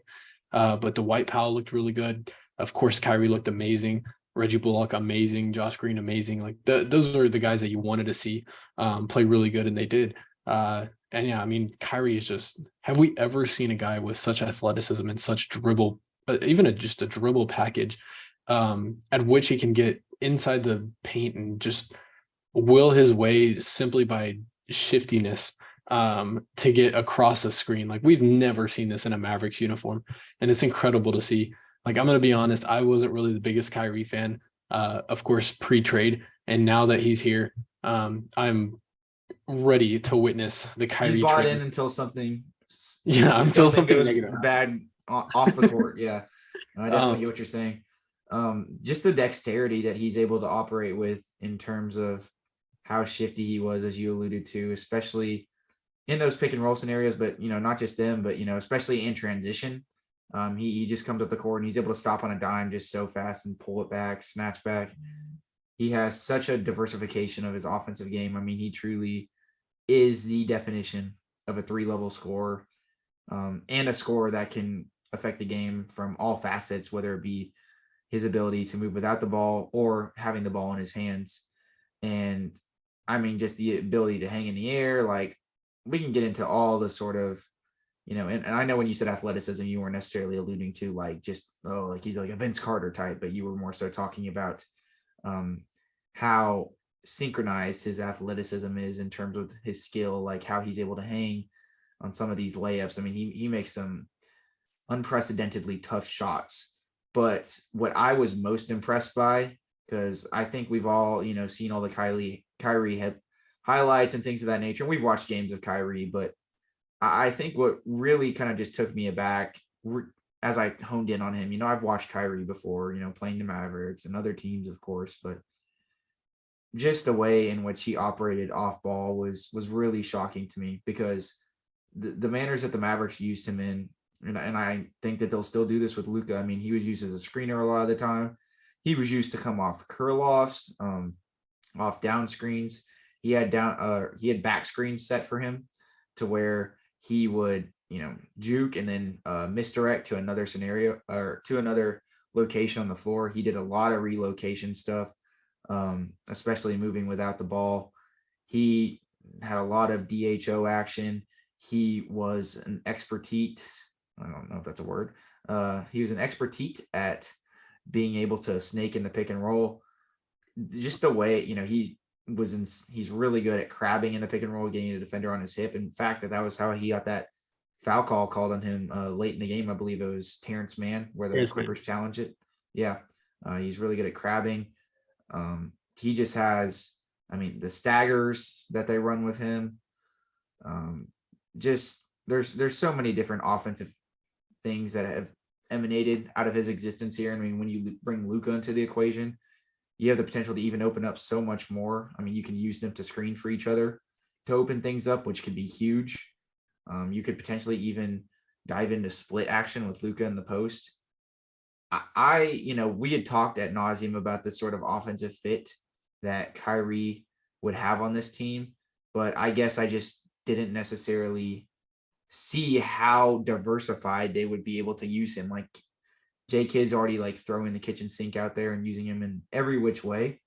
But Dwight Powell looked really good. Of course, Kyrie looked amazing. Reggie Bullock, amazing. Josh Green, amazing. Like those are the guys that you wanted to see play really good, and they did. And yeah, I mean, Kyrie is just, have we ever seen a guy with such athleticism and such dribble, even just a dribble package, at which he can get inside the paint and just will his way simply by shiftiness to get across a screen. Like, we've never seen this in a Mavericks uniform, and it's incredible to see. Like, I'm going to be honest, I wasn't really the biggest Kyrie fan, of course, pre-trade. And now that he's here, I'm ready to witness the Kyrie He's bought trade. in until something until something goes negative bad off the court. Yeah, I definitely get what you're saying. Just the dexterity that he's able to operate with in terms of how shifty he was, as you alluded to, especially in those pick and roll scenarios, but, not just them, but, especially in transition. He just comes up the court and he's able to stop on a dime just so fast and pull it back, snatch back. He has such a diversification of his offensive game. I mean, he truly is the definition of a 3-level scorer, and a scorer that can affect the game from all facets, whether it be his ability to move without the ball or having the ball in his hands. And I mean, just the ability to hang in the air. Like, we can get into all the sort of, and I know when you said athleticism, you weren't necessarily alluding to like just, like he's like a Vince Carter type, but you were more so talking about how synchronized his athleticism is in terms of his skill, like how he's able to hang on some of these layups. I mean, he makes some unprecedentedly tough shots. But what I was most impressed by, because I think we've all, seen all the Kyrie had highlights and things of that nature. And we've watched games of Kyrie, but I think what really kind of just took me aback as I honed in on him, I've watched Kyrie before, playing the Mavericks and other teams, of course, but just the way in which he operated off ball was really shocking to me, because the manners that the Mavericks used him in, and I think that they'll still do this with Luka. I mean, he was used as a screener a lot of the time. He was used to come off curl-offs, off down screens. He had back screens set for him to where he would, juke and then misdirect to another scenario or to another location on the floor. He did a lot of relocation stuff, especially moving without the ball. He had a lot of DHO action. He was an expertite. I don't know if that's a word. He was an expertite at being able to snake in the pick and roll. Just the way, he's really good at crabbing in the pick and roll, getting a defender on his hip. In fact, that was how he got that foul call called on him late in the game. I believe it was Terrence Mann, where the Clippers challenged it. Yeah. He's really good at crabbing. He just has, the staggers that they run with him. Just there's so many different offensive things that have emanated out of his existence here. When you bring Luka into the equation, you have the potential to even open up so much more. You can use them to screen for each other to open things up, which could be huge. You could potentially even dive into split action with Luka in the post. We had talked ad nauseum about this sort of offensive fit that Kyrie would have on this team, but I guess I just didn't necessarily see how diversified they would be able to use him. Like J Kid's already like throwing the kitchen sink out there and using him in every which way.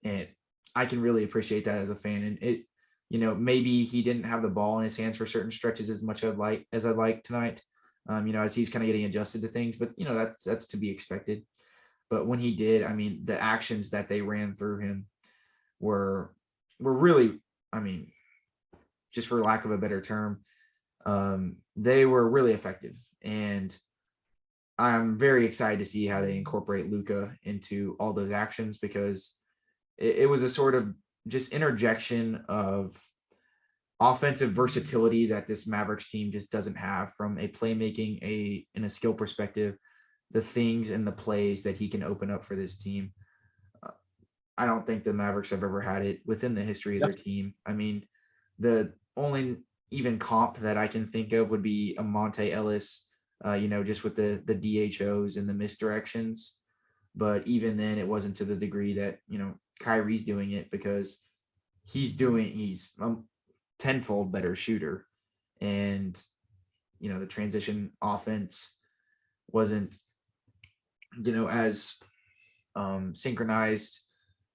And I can really appreciate that as a fan. And it, maybe he didn't have the ball in his hands for certain stretches as much as I'd like tonight. As he's kind of getting adjusted to things, but that's to be expected. But when he did, I mean, the actions that they ran through him were really, I mean, just for lack of a better term, they were really effective. And I'm very excited to see how they incorporate Luka into all those actions, because it was a sort of just interjection of offensive versatility that this Mavericks team just doesn't have from a playmaking, in a skill perspective, the things and the plays that he can open up for this team. I don't think the Mavericks have ever had it within the history of their team. I mean, the only even comp that I can think of would be a Monte Ellis, just with the DHOs and the misdirections. But even then, it wasn't to the degree that, Kyrie's doing it, because he's a tenfold better shooter. And, the transition offense wasn't, as synchronized.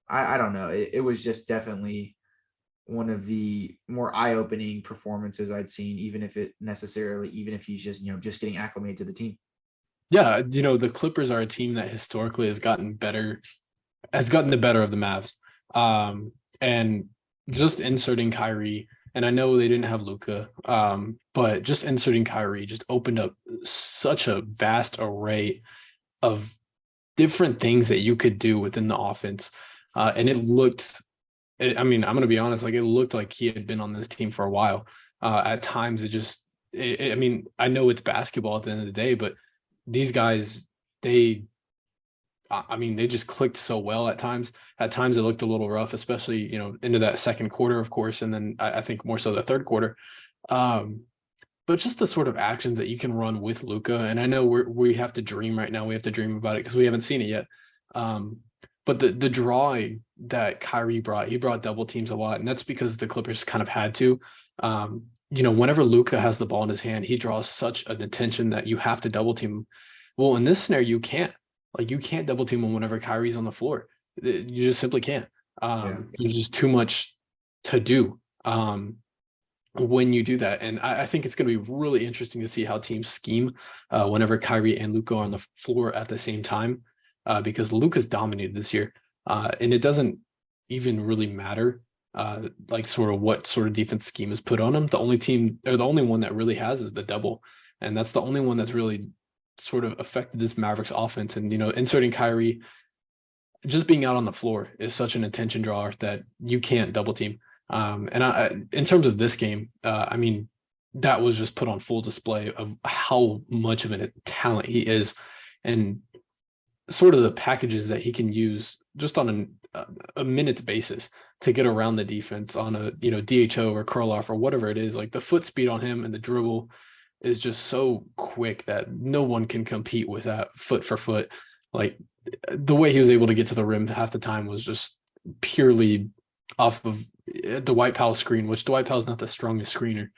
I don't know. It was just definitely one of the more eye-opening performances I'd seen, even if he's just, just getting acclimated to the team. Yeah, the Clippers are a team that historically has gotten the better of the Mavs. And just inserting Kyrie, and I know they didn't have Luka, but just inserting Kyrie just opened up such a vast array of different things that you could do within the offense. And I'm going to be honest, like, it looked like he had been on this team for a while. At times I know it's basketball at the end of the day, but these guys, they just clicked so well at times. At times it looked a little rough, especially, into that second quarter, of course. And then I think more so the third quarter. But just the sort of actions that you can run with Luka. And I know we have to dream right now. We have to dream about it because we haven't seen it yet. But the drawing that Kyrie brought, he brought double teams a lot. And that's because the Clippers kind of had to. Whenever Luka has the ball in his hand, he draws such an attention that you have to double team him. Well, in this scenario, you can't. Like, you can't double team him whenever Kyrie's on the floor. You just simply can't. There's just too much to do when you do that. And I think it's going to be really interesting to see how teams scheme whenever Kyrie and Luka are on the floor at the same time, because Luka's dominated this year. And it doesn't even really matter like sort of what sort of defense scheme is put on him. The only one that really has is the double. And that's the only one that's really sort of affected this Mavericks offense. And, inserting Kyrie, just being out on the floor is such an attention drawer that you can't double team. And in terms of this game, that was just put on full display of how much of a talent he is, and sort of the packages that he can use just on a minutes basis to get around the defense on a, DHO or curl off or whatever it is. Like, the foot speed on him and the dribble is just so quick that no one can compete with that foot for foot. Like, the way he was able to get to the rim half the time was just purely off of Dwight Powell's screen, which Dwight Powell's not the strongest screener.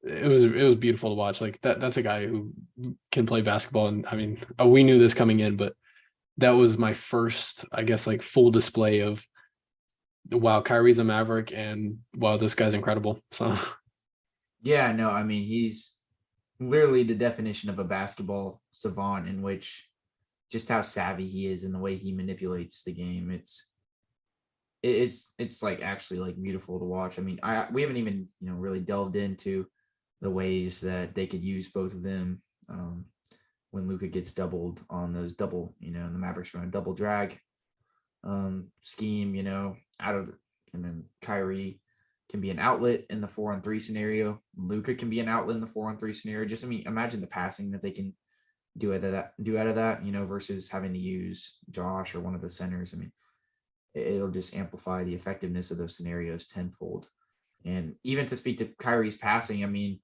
It was beautiful to watch. Like, that's a guy who can play basketball. And we knew this coming in, but that was my first, I guess, like, full display of, wow, Kyrie's a Maverick, and wow, this guy's incredible. So yeah, no, he's literally the definition of a basketball savant, in which just how savvy he is and the way he manipulates the game. It's like actually like beautiful to watch. We haven't even, really delved into the ways that they could use both of them when Luka gets doubled on those double, the Mavericks run a double drag scheme, and then Kyrie can be an outlet in the 4-on-3 scenario. Luka can be an outlet in the 4-on-3 scenario. Just, imagine the passing that they can do out of that, versus having to use Josh or one of the centers. It'll just amplify the effectiveness of those scenarios tenfold. And even to speak to Kyrie's passing,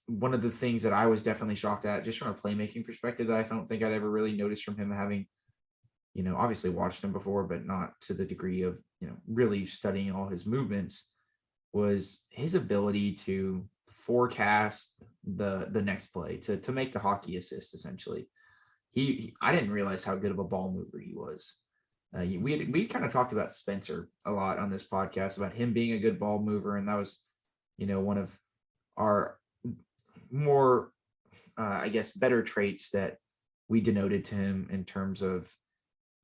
one of the things that I was definitely shocked at, just from a playmaking perspective, that I don't think I'd ever really noticed from him, having, obviously watched him before, but not to the degree of, really studying all his movements, was his ability to forecast the next play, to make the hockey assist. Essentially, I didn't realize how good of a ball mover he was. We kind of talked about Spencer a lot on this podcast about him being a good ball mover, and that was, one of our more, I guess, better traits that we denoted to him in terms of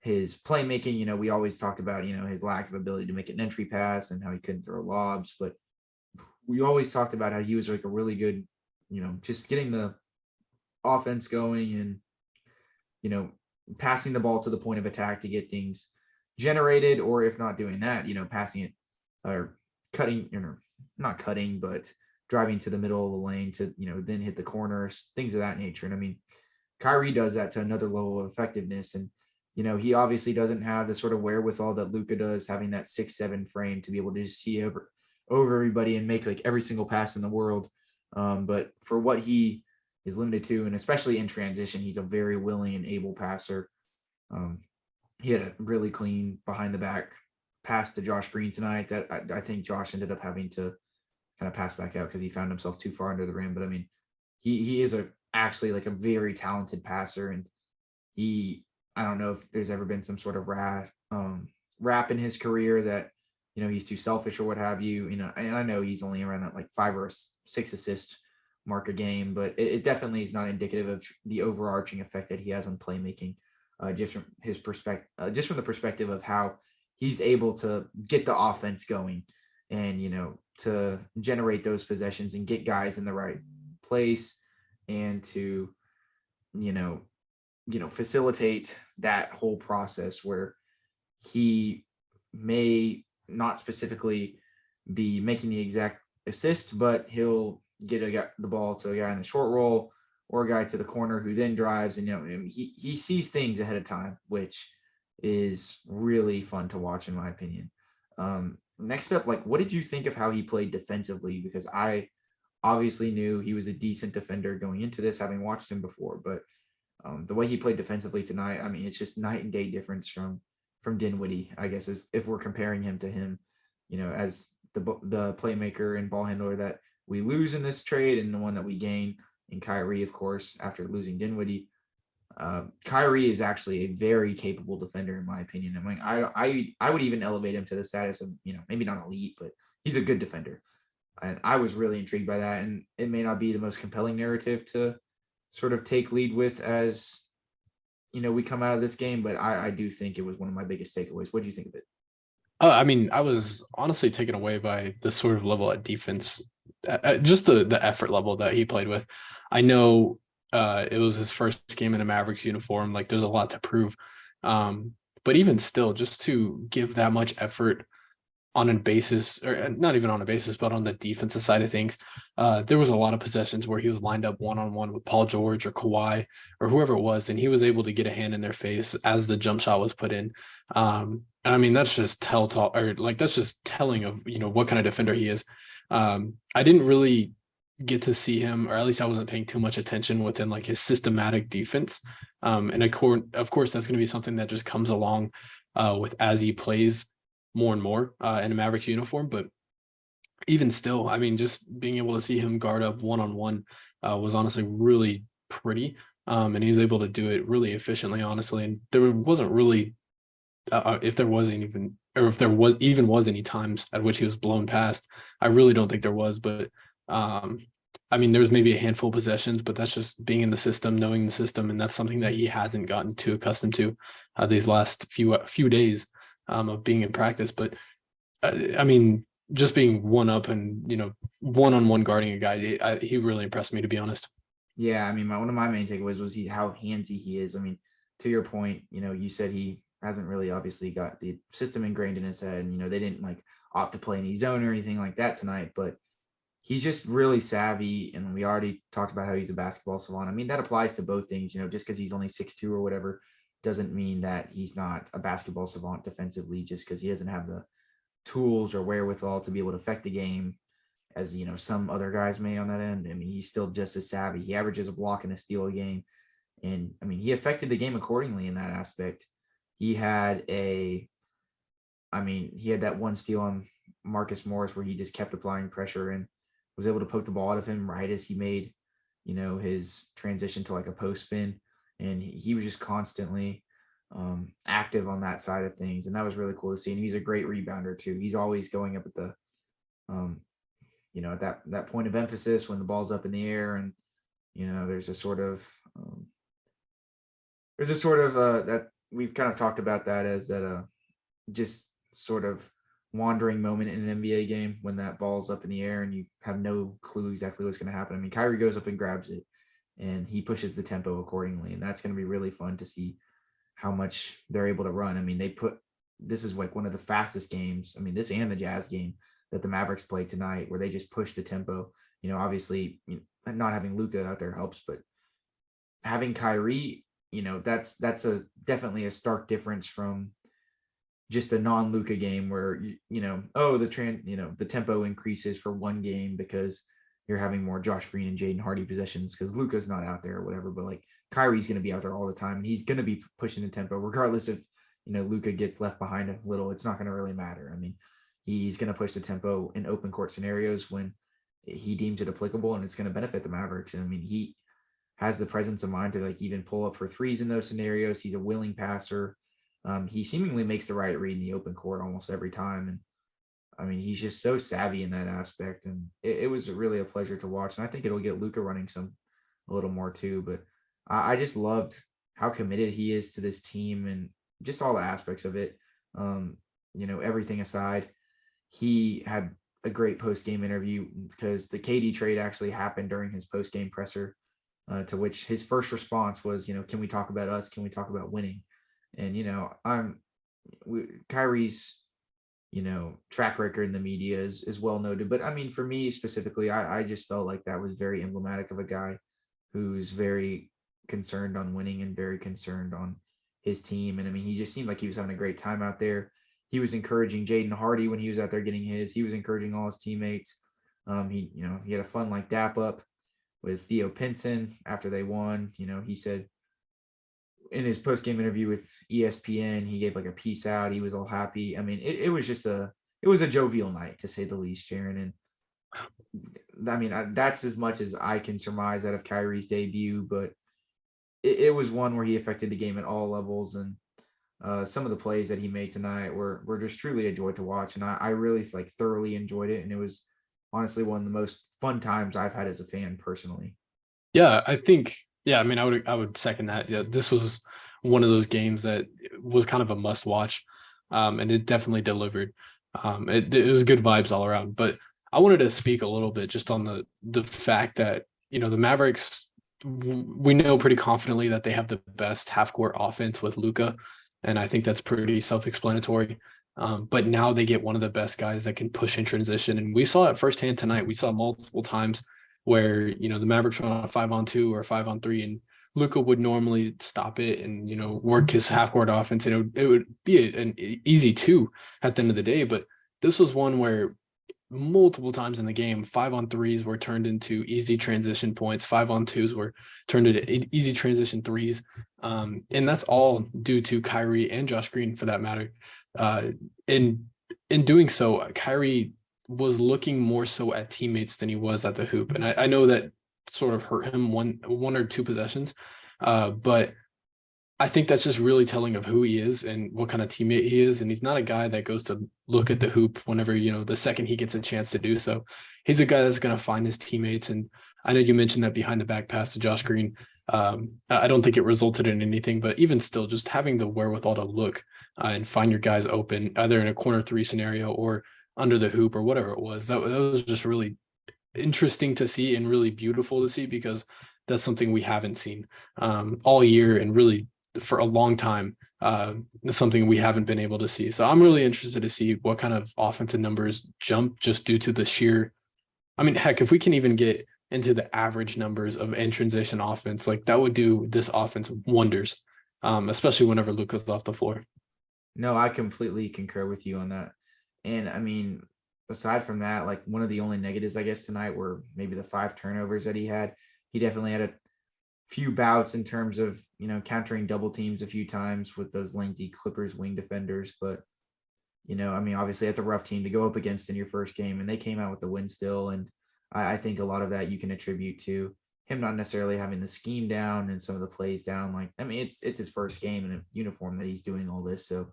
his playmaking. We always talked about, his lack of ability to make an entry pass and how he couldn't throw lobs, but we always talked about how he was like a really good, just getting the offense going and, passing the ball to the point of attack to get things generated, or if not doing that, passing it or cutting, not cutting, but driving to the middle of the lane to, then hit the corners, things of that nature. And I mean, Kyrie does that to another level of effectiveness. And, he obviously doesn't have the sort of wherewithal that Luka does, having that 6'7" frame to be able to just see over everybody and make like every single pass in the world. But for what he is limited to, and especially in transition, he's a very willing and able passer. He had a really clean behind the back pass to Josh Green tonight that I think Josh ended up having to kind of pass back out because he found himself too far under the rim. But I mean, he is actually like a very talented passer, and I don't know if there's ever been some sort of rap in his career that, he's too selfish or what have you, and I know he's only around that like 5 or 6 assist mark a game, but it definitely is not indicative of the overarching effect that he has on playmaking, just from his perspective, just from the perspective of how he's able to get the offense going and, to generate those possessions and get guys in the right place and to, facilitate that whole process where he may not specifically be making the exact assist, but he'll get the ball to a guy in the short roll or a guy to the corner who then drives, and he sees things ahead of time, which is really fun to watch in my opinion. Next up, like, what did you think of how he played defensively? Because I obviously knew he was a decent defender going into this, having watched him before, but the way he played defensively tonight, I mean, it's just night and day difference from Dinwiddie, I guess, if we're comparing him to him, as the playmaker and ball handler that we lose in this trade and the one that we gain in Kyrie, of course, after losing Dinwiddie. Kyrie is actually a very capable defender, in my opinion. I mean, I would even elevate him to the status of, maybe not elite, but he's a good defender. And I was really intrigued by that. And it may not be the most compelling narrative to sort of take lead with as, we come out of this game, but I do think it was one of my biggest takeaways. What do you think of it? I mean, I was honestly taken away by the sort of level at defense, just the effort level that he played with. I know it was his first game in a Mavericks uniform. Like, there's a lot to prove. But even still, just to give that much effort on a basis, or not even on a basis, but on the defensive side of things, there was a lot of possessions where he was lined up one-on-one with Paul George or Kawhi or whoever it was, and he was able to get a hand in their face as the jump shot was put in. And I mean, that's just that's just telling of, what kind of defender he is. I didn't really get to see him, or at least I wasn't paying too much attention within like his systematic defense. And of course, that's going to be something that just comes along with as he plays more and more in a Mavericks uniform. But even still, I mean, just being able to see him guard up one-on-one was honestly really pretty. And he was able to do it really efficiently, honestly. And there wasn't really, if there was any times at which he was blown past, I really don't think there was. But I mean, there was maybe a handful of possessions, but that's just being in the system, knowing the system, and that's something that he hasn't gotten too accustomed to these last few days of being in practice. But I mean, just being one up and, one-on-one guarding a guy, he really impressed me, to be honest. Yeah, I mean, one of my main takeaways was how handsy he is. I mean, to your point, you said he hasn't really obviously got the system ingrained in his head, and, they didn't like opt to play any zone or anything like that tonight, but he's just really savvy. And we already talked about how he's a basketball savant. I mean, that applies to both things, just because he's only 6'2" or whatever doesn't mean that he's not a basketball savant defensively, just because he doesn't have the tools or wherewithal to be able to affect the game as, some other guys may on that end. I mean, he's still just as savvy. He averages a block and a steal a game. And I mean, he affected the game accordingly in that aspect. He had that one steal on Marcus Morris where he just kept applying pressure and was able to poke the ball out of him right as he made, his transition to like a post spin. And he was just constantly active on that side of things. And that was really cool to see. And he's a great rebounder too. He's always going up at the, at that point of emphasis when the ball's up in the air. And, there's a sort of that we've kind of talked about that as that just sort of wandering moment in an NBA game when that ball's up in the air and you have no clue exactly what's going to happen. I mean, Kyrie goes up and grabs it and he pushes the tempo accordingly. And that's going to be really fun to see how much they're able to run. I mean, this is like one of the fastest games. I mean, this and the Jazz game that the Mavericks played tonight where they just pushed the tempo. Obviously not having Luka out there helps, but having Kyrie, that's definitely a stark difference from just a non-Luka game where the tempo increases for one game because you're having more Josh Green and Jaden Hardy possessions because Luka's not out there or whatever, but like Kyrie's going to be out there all the time and he's going to be pushing the tempo regardless if Luka gets left behind a little. It's not going to really matter. I mean, he's going to push the tempo in open court scenarios when he deems it applicable, and it's going to benefit the Mavericks. And I mean, he has the presence of mind to like even pull up for threes in those scenarios. He's a willing passer. He seemingly makes the right read in the open court almost every time. And I mean, he's just so savvy in that aspect. And it was really a pleasure to watch. And I think it'll get Luka running a little more too. But I just loved how committed he is to this team and just all the aspects of it. Everything aside, he had a great post-game interview because the KD trade actually happened during his post-game presser, to which his first response was, can we talk about us? Can we talk about winning? And, Kyrie's, track record in the media is well noted. But I mean, for me specifically, I just felt like that was very emblematic of a guy who's very concerned on winning and very concerned on his team. And I mean, he just seemed like he was having a great time out there. He was encouraging Jaden Hardy when he was out there getting his. He was encouraging all his teammates. He had a fun like dap up with Theo Pinson after they won. He said in his post-game interview with ESPN, he gave like a peace out. He was all happy. I mean, it was just a jovial night to say the least, Jaren. And I mean, that's as much as I can surmise out of Kyrie's debut, but it was one where he affected the game at all levels. And some of the plays that he made tonight were just truly a joy to watch. And I really like thoroughly enjoyed it. And it was honestly one of the most fun times I've had as a fan personally. Yeah, I think, I mean, I would second that. Yeah, this was one of those games that was kind of a must watch. And it definitely delivered. It was good vibes all around, but I wanted to speak a little bit just on the fact that, the Mavericks, we know pretty confidently that they have the best half-court offense with Luka. And I think that's pretty self-explanatory. But now they get one of the best guys that can push in transition. And we saw it firsthand tonight. We saw multiple times where, the Mavericks run on a 5-on-2 or a 5-on-3, and Luka would normally stop it and, work his half-court offense. And it would be an easy 2 at the end of the day. But this was one where multiple times in the game, 5-on-3s were turned into easy transition points. 5-on-2s were turned into easy transition 3s. And that's all due to Kyrie and Josh Green for that matter. In doing so, Kyrie was looking more so at teammates than he was at the hoop. And I know that sort of hurt him one or two possessions. But I think that's just really telling of who he is and what kind of teammate he is. And he's not a guy that goes to look at the hoop whenever, the second he gets a chance to do so. He's a guy that's going to find his teammates. And I know you mentioned that behind the back pass to Josh Green. I don't think it resulted in anything, but even still, just having the wherewithal to look and find your guys open, either in a corner 3 scenario or under the hoop or whatever it was, that was just really interesting to see and really beautiful to see, because that's something we haven't seen all year and really for a long time. Something we haven't been able to see. So I'm really interested to see what kind of offensive numbers jump just due to the sheer, I mean, heck, if we can even get into the average numbers of in transition offense, like that would do this offense wonders, especially whenever Luka's off the floor. No, I completely concur with you on that. And I mean, aside from that, like one of the only negatives, I guess, tonight were maybe the 5 turnovers that he had. He definitely had a few bouts in terms of, countering double teams a few times with those lengthy Clippers wing defenders. But, I mean, obviously that's a rough team to go up against in your first game, and they came out with the win still. And I think a lot of that you can attribute to him not necessarily having the scheme down and some of the plays down. Like, I mean, it's his first game in a uniform that he's doing all this. So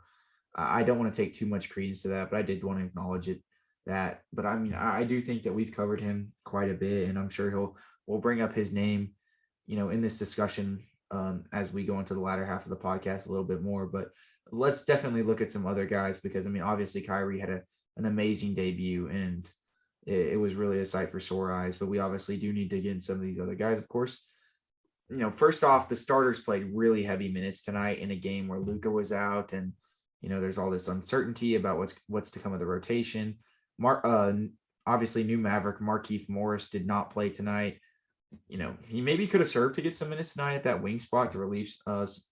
I don't want to take too much credence to that, but I did want to acknowledge it. But I mean, I do think that we've covered him quite a bit, and I'm sure we'll bring up his name, in this discussion as we go into the latter half of the podcast a little bit more. But let's definitely look at some other guys, because I mean, obviously Kyrie had an amazing debut, and it was really a sight for sore eyes. But we obviously do need to get in some of these other guys, of course. First off, the starters played really heavy minutes tonight in a game where Luka was out, and there's all this uncertainty about what's to come of the rotation. Obviously, new Maverick Markieff Morris did not play tonight. He maybe could have served to get some minutes tonight at that wing spot to relieve us,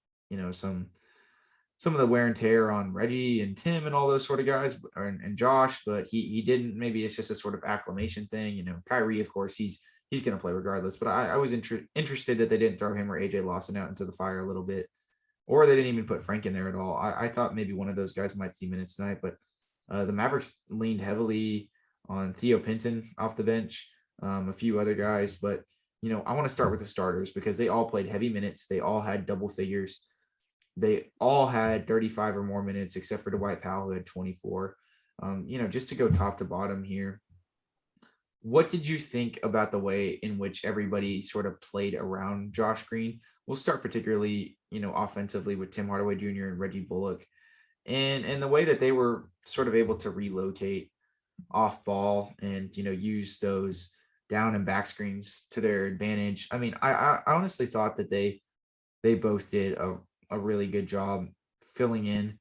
some of the wear and tear on Reggie and Tim and all those sort of guys, and Josh, but he didn't. Maybe it's just a sort of acclimation thing. Kyrie, of course, he's going to play regardless. But I was interested that they didn't throw him or AJ Lawson out into the fire a little bit, or they didn't even put Frank in there at all. I thought maybe one of those guys might see minutes tonight, but the Mavericks leaned heavily on Theo Pinson off the bench, a few other guys. But, I want to start with the starters because they all played heavy minutes. They all had double figures. They all had 35 or more minutes, except for Dwight Powell, who had 24. Just to go top to bottom here, what did you think about the way in which everybody sort of played around Josh Green? We'll start particularly, offensively with Tim Hardaway Jr. and Reggie Bullock, and the way that they were sort of able to relotate off ball and, use those down and back screens to their advantage. I mean, I honestly thought that they both did a really good job filling in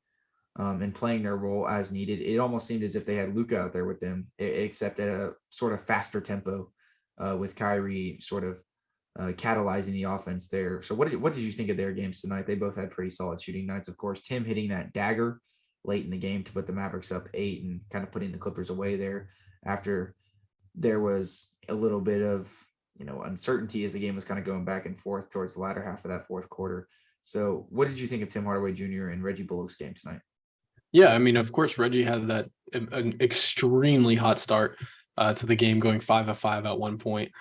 and playing their role as needed. It almost seemed as if they had Luka out there with them, except at a sort of faster tempo, with Kyrie sort of catalyzing the offense there. So what did you think of their games tonight? They both had pretty solid shooting nights. Of course, Tim hitting that dagger late in the game to put the Mavericks up 8 and kind of putting the Clippers away there after there was a little bit of, uncertainty as the game was kind of going back and forth towards the latter half of that fourth quarter. So what did you think of Tim Hardaway Jr. and Reggie Bullock's game tonight? Yeah, I mean, of course, Reggie had an extremely hot start to the game, going 5 of 5 at one point.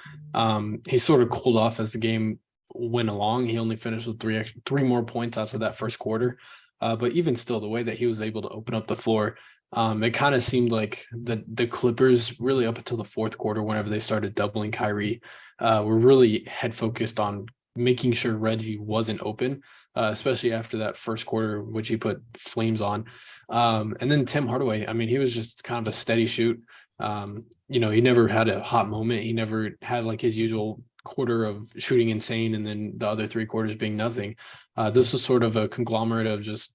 He sort of cooled off as the game went along. He only finished with three more points after that first quarter. But even still, the way that he was able to open up the floor, it kind of seemed like the Clippers, really up until the fourth quarter, whenever they started doubling Kyrie, were really head focused on making sure Reggie wasn't open, especially after that first quarter, which he put flames on. And then Tim Hardaway, I mean, he was just kind of a steady shoot. He never had a hot moment. He never had like his usual quarter of shooting insane and then the other 3 quarters being nothing. This was sort of a conglomerate of just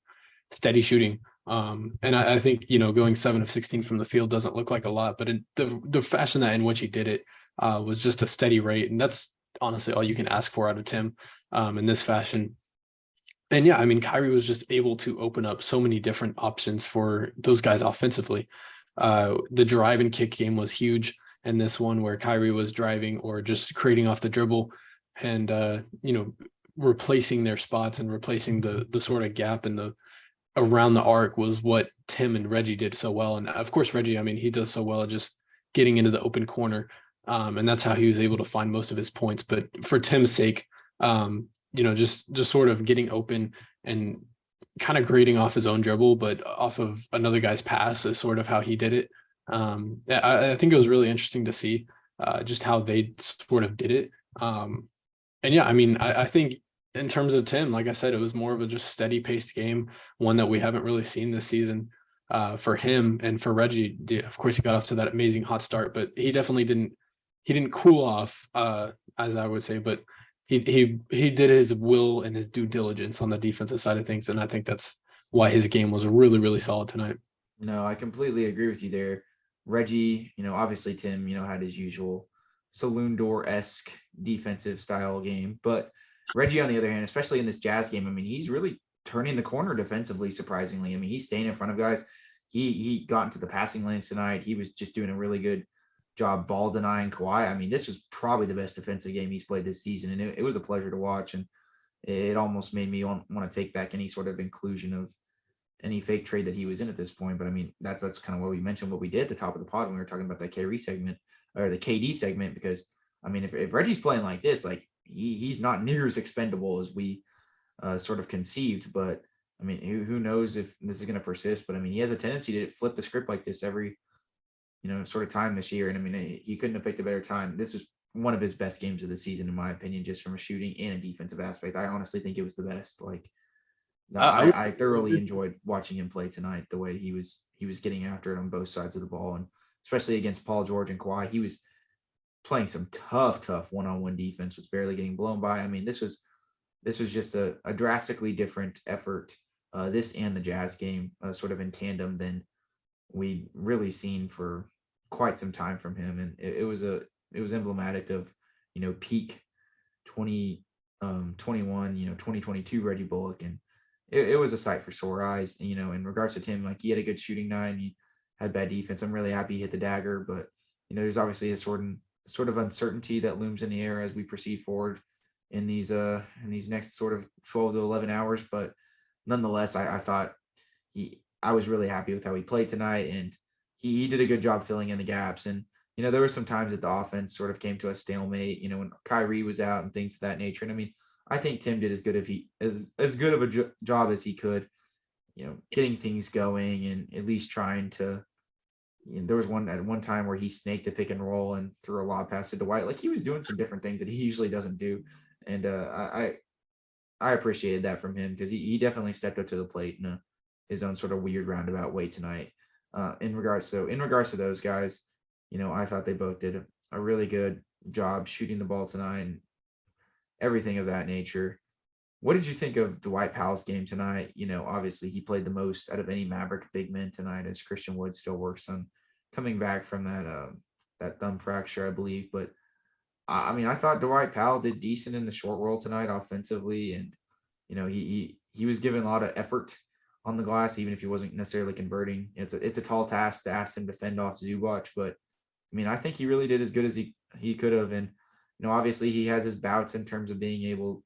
steady shooting. And I think, going 7 of 16 from the field doesn't look like a lot, but the fashion that in which he did it was just a steady rate. And that's honestly all you can ask for out of Tim in this fashion. And yeah, I mean, Kyrie was just able to open up so many different options for those guys offensively. The drive and kick game was huge in this one, where Kyrie was driving or just creating off the dribble and, replacing their spots and replacing the sort of gap in the around the arc was what Tim and Reggie did so well. And of course, Reggie, I mean, he does so well at just getting into the open corner. And that's how he was able to find most of his points. But for Tim's sake, just sort of getting open and kind of grading off his own dribble, but off of another guy's pass is sort of how he did it. I think it was really interesting to see just how they sort of did it. And yeah, I mean, I think in terms of Tim, like I said, it was more of a just steady paced game, one that we haven't really seen this season for him. And for Reggie, of course, he got off to that amazing hot start, but he definitely didn't cool off, as I would say, but he did his will and his due diligence on the defensive side of things. And I think that's why his game was really, really solid tonight. No, I completely agree with you there. Reggie, obviously Tim, had his usual saloon door-esque defensive style game, but Reggie, on the other hand, especially in this Jazz game, I mean, he's really turning the corner defensively, surprisingly. I mean, he's staying in front of guys. He got into the passing lanes tonight. He was just doing a really good job ball denying Kawhi. I mean, this was probably the best defensive game he's played this season, and it was a pleasure to watch. And it almost made me want to take back any sort of inclusion of any fake trade that he was in at this point. But I mean, that's kind of what we mentioned, what we did at the top of the pod when we were talking about that Kyrie segment or the KD segment, because I mean, if Reggie's playing like this, like he's not near as expendable as we sort of conceived. But I mean, who knows if this is going to persist? But I mean, he has a tendency to flip the script like this every, sort of time this year. And I mean, he couldn't have picked a better time. This was one of his best games of the season, in my opinion, just from a shooting and a defensive aspect. I honestly think it was the best. Like, no, I thoroughly enjoyed watching him play tonight. The way he was getting after it on both sides of the ball, and especially against Paul George and Kawhi, he was playing some tough one-on-one defense. Was barely getting blown by. I mean, this was just a drastically different effort. This and the Jazz game, sort of in tandem, than we really seen for quite some time from him, and it was emblematic of peak 2021 2022 Reggie Bullock, and it was a sight for sore eyes. In regards to Tim, like, he had a good shooting night, he had bad defense. I'm really happy he hit the dagger, but there's obviously a sort of uncertainty that looms in the air as we proceed forward in these next sort of 12 to 11 hours. But nonetheless, I thought I was really happy with how he played tonight, and he did a good job filling in the gaps. And there were some times that the offense sort of came to a stalemate, when Kyrie was out and things of that nature. And I mean, I think Tim did as good of a job as he could, getting things going and at least trying to. There was one time where he snaked the pick and roll and threw a lob pass to Dwight. Like, he was doing some different things that he usually doesn't do, and I appreciated that from him, because he definitely stepped up to the plate in his own sort of weird roundabout way tonight. In regards to those guys, I thought they both did a really good job shooting the ball tonight and everything of that nature. What did you think of Dwight Powell's game tonight? Obviously he played the most out of any Maverick big man tonight, as Christian Wood still works on coming back from that thumb fracture, I believe. But I mean, I thought Dwight Powell did decent in the short roll tonight offensively, and he was given a lot of effort on the glass, even if he wasn't necessarily converting. It's a tall task to ask him to fend off Zubac, but I mean, I think he really did as good as he could have. And obviously he has his bouts in terms of being able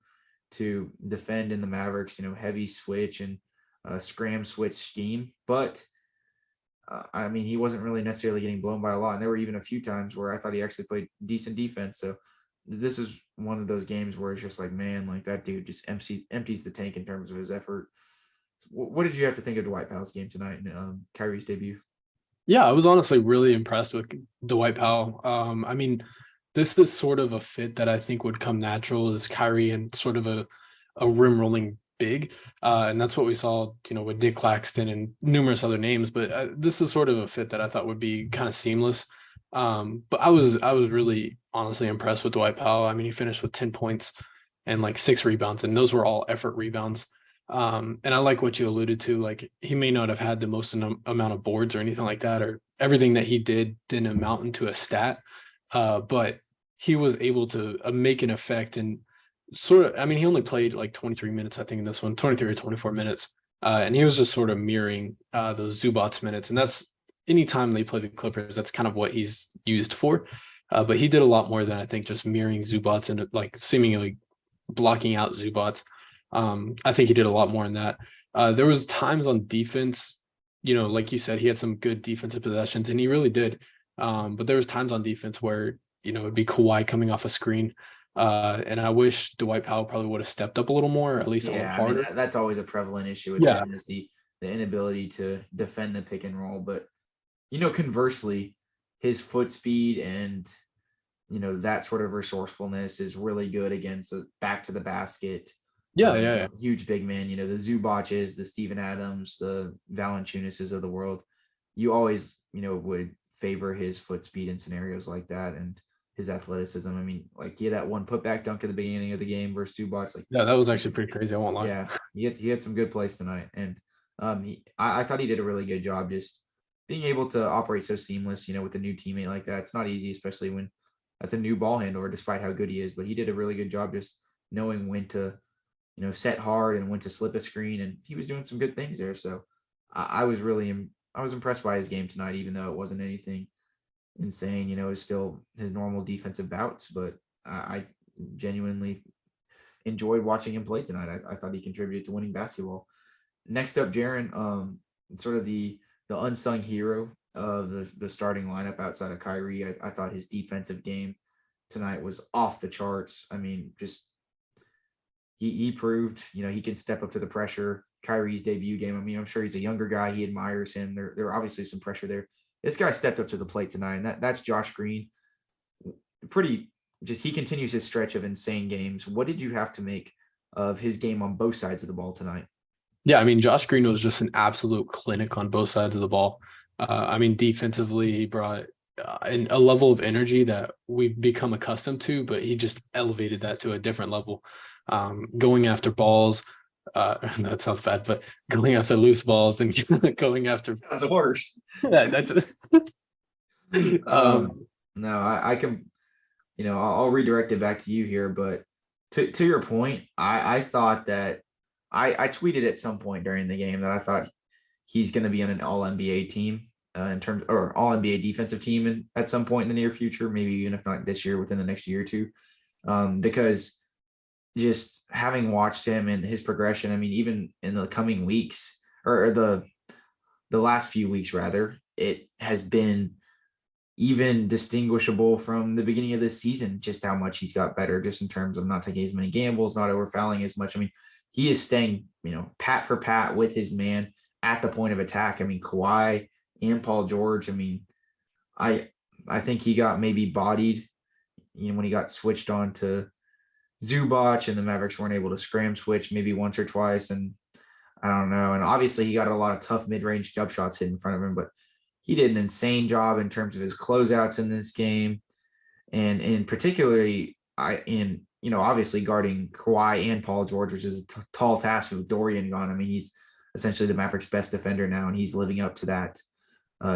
to defend in the Mavericks, heavy switch and scram switch scheme. But I mean, he wasn't really necessarily getting blown by a lot. And there were even a few times where I thought he actually played decent defense. So this is one of those games where it's just like, man, like, that dude just empties the tank in terms of his effort. What did you have to think of Dwight Powell's game tonight and Kyrie's debut? Yeah, I was honestly really impressed with Dwight Powell. I mean, this is sort of a fit that I think would come natural, is Kyrie and sort of a rim rolling big. And that's what we saw, with Nick Claxton and numerous other names. But this is sort of a fit that I thought would be kind of seamless. But I was really honestly impressed with Dwight Powell. I mean, he finished with 10 points and like 6 rebounds, and those were all effort rebounds. And I like what you alluded to. Like, he may not have had the most amount of boards or anything like that, or everything that he didn't amount into a stat. But he was able to make an effect, and sort of, I mean, he only played like 23 minutes, I think, in this one, 23 or 24 minutes. And he was just sort of mirroring those Zubac minutes. And that's, anytime they play the Clippers, that's kind of what he's used for. But he did a lot more than, I think, just mirroring Zubac and like seemingly blocking out Zubac. I think he did a lot more in that. There was times on defense, like you said, he had some good defensive possessions, and he really did. But there was times on defense where, it'd be Kawhi coming off a screen. And I wish Dwight Powell probably would have stepped up a little more, at least a little harder. I mean, that's always a prevalent issue with him, is the inability to defend the pick and roll. But, conversely, his foot speed and, that sort of resourcefulness is really good against a back to the basket. Huge big man, the Zubac's, the Steven Adams, the Valanciunas of the world. You always, would favor his foot speed in scenarios like that, and his athleticism. I mean, like, he had that one putback dunk at the beginning of the game versus Zubac. Like, that was actually pretty crazy. I won't lie. Yeah, he had some good plays tonight, and I thought he did a really good job just being able to operate so seamless. With a new teammate like that, it's not easy, especially when that's a new ball handler, despite how good he is. But he did a really good job just knowing when to, set hard and when to slip a screen, and he was doing some good things there. So I was impressed by his game tonight, even though it wasn't anything insane. It was still his normal defensive bouts, but I genuinely enjoyed watching him play tonight. I thought he contributed to winning basketball. next up, Jaren, sort of the unsung hero of the starting lineup outside of Kyrie. I thought his defensive game tonight was off the charts. I mean, just he proved, he can step up to the pressure. Kyrie's debut game, I mean, I'm sure he's a younger guy. He admires him. There obviously some pressure there. This guy stepped up to the plate tonight, and that's Josh Green. He continues his stretch of insane games. What did you have to make of his game on both sides of the ball tonight? Yeah, I mean, Josh Green was just an absolute clinic on both sides of the ball. I mean, defensively, he brought a level of energy that we've become accustomed to, but he just elevated that to a different level. Going after balls, that sounds bad, but going after loose balls and going after That's worse. Yeah, that's no, I can, I'll redirect it back to you here, but to your point, I thought that I tweeted at some point during the game that I thought he's going to be on an all NBA team or all NBA defensive team at some point in the near future, maybe even if not this year, within the next year or two, because just having watched him and his progression, I mean, even in the coming weeks or the last few weeks, rather, it has been even distinguishable from the beginning of this season, just how much he's got better, just in terms of not taking as many gambles, not overfouling as much. I mean, he is staying, pat for pat with his man at the point of attack. I mean, Kawhi and Paul George. I mean, I think he got maybe bodied, when he got switched on to Zubac and the Mavericks weren't able to scram switch maybe once or twice. And I don't know. And obviously he got a lot of tough mid-range jump shots hit in front of him, but he did an insane job in terms of his closeouts in this game. And in particularly, obviously guarding Kawhi and Paul George, which is a tall task with Dorian gone. I mean, he's essentially the Mavericks' best defender now, and he's living up to that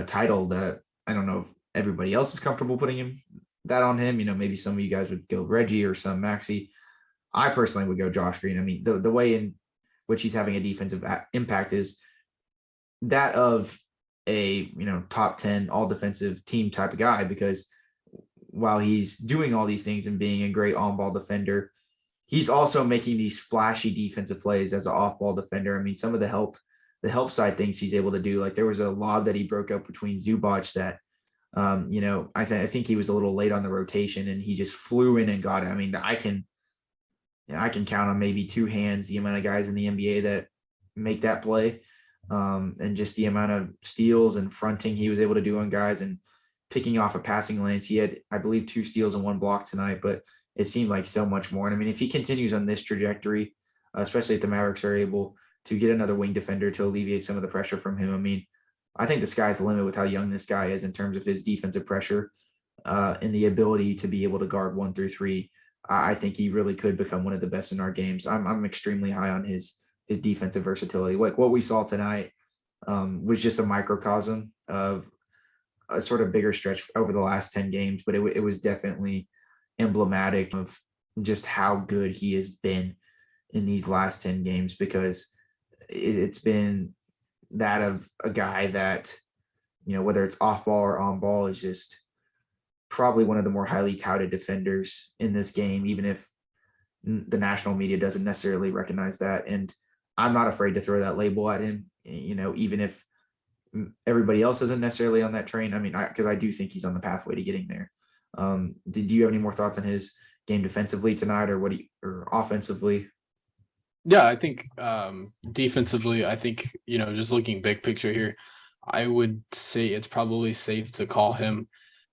title that I don't know if everybody else is comfortable putting that on him. Maybe some of you guys would go Reggie or some Maxey. I personally would go Josh Green. I mean, the way in which he's having a defensive impact is that of a top 10 all defensive team type of guy, because while he's doing all these things and being a great on-ball defender, he's also making these splashy defensive plays as an off-ball defender. I mean, some of the help side things he's able to do, like there was a lob that he broke up between Zubac that I think he was a little late on the rotation and he just flew in and got it. I mean, I can count on maybe two hands the amount of guys in the NBA that make that play, and just the amount of steals and fronting he was able to do on guys and picking off of passing lanes. He had, I believe, 2 steals and 1 block tonight, but it seemed like so much more. And I mean, if he continues on this trajectory, especially if the Mavericks are able to get another wing defender to alleviate some of the pressure from him, I mean, I think the sky's the limit with how young this guy is in terms of his defensive pressure and the ability to be able to guard 1 through 3. I think he really could become one of the best in our games. I'm extremely high on his defensive versatility. Like what we saw tonight was just a microcosm of a sort of bigger stretch over the last 10 games, but it was definitely emblematic of just how good he has been in these last 10 games, because it's been that of a guy that, whether it's off ball or on ball, is just probably one of the more highly touted defenders in this game, even if the national media doesn't necessarily recognize that. And I'm not afraid to throw that label at him, even if everybody else isn't necessarily on that train. I mean, because I do think he's on the pathway to getting there. Did you have any more thoughts on his game defensively tonight, or or offensively? Yeah, I think defensively, I think, just looking big picture here, I would say it's probably safe to call him,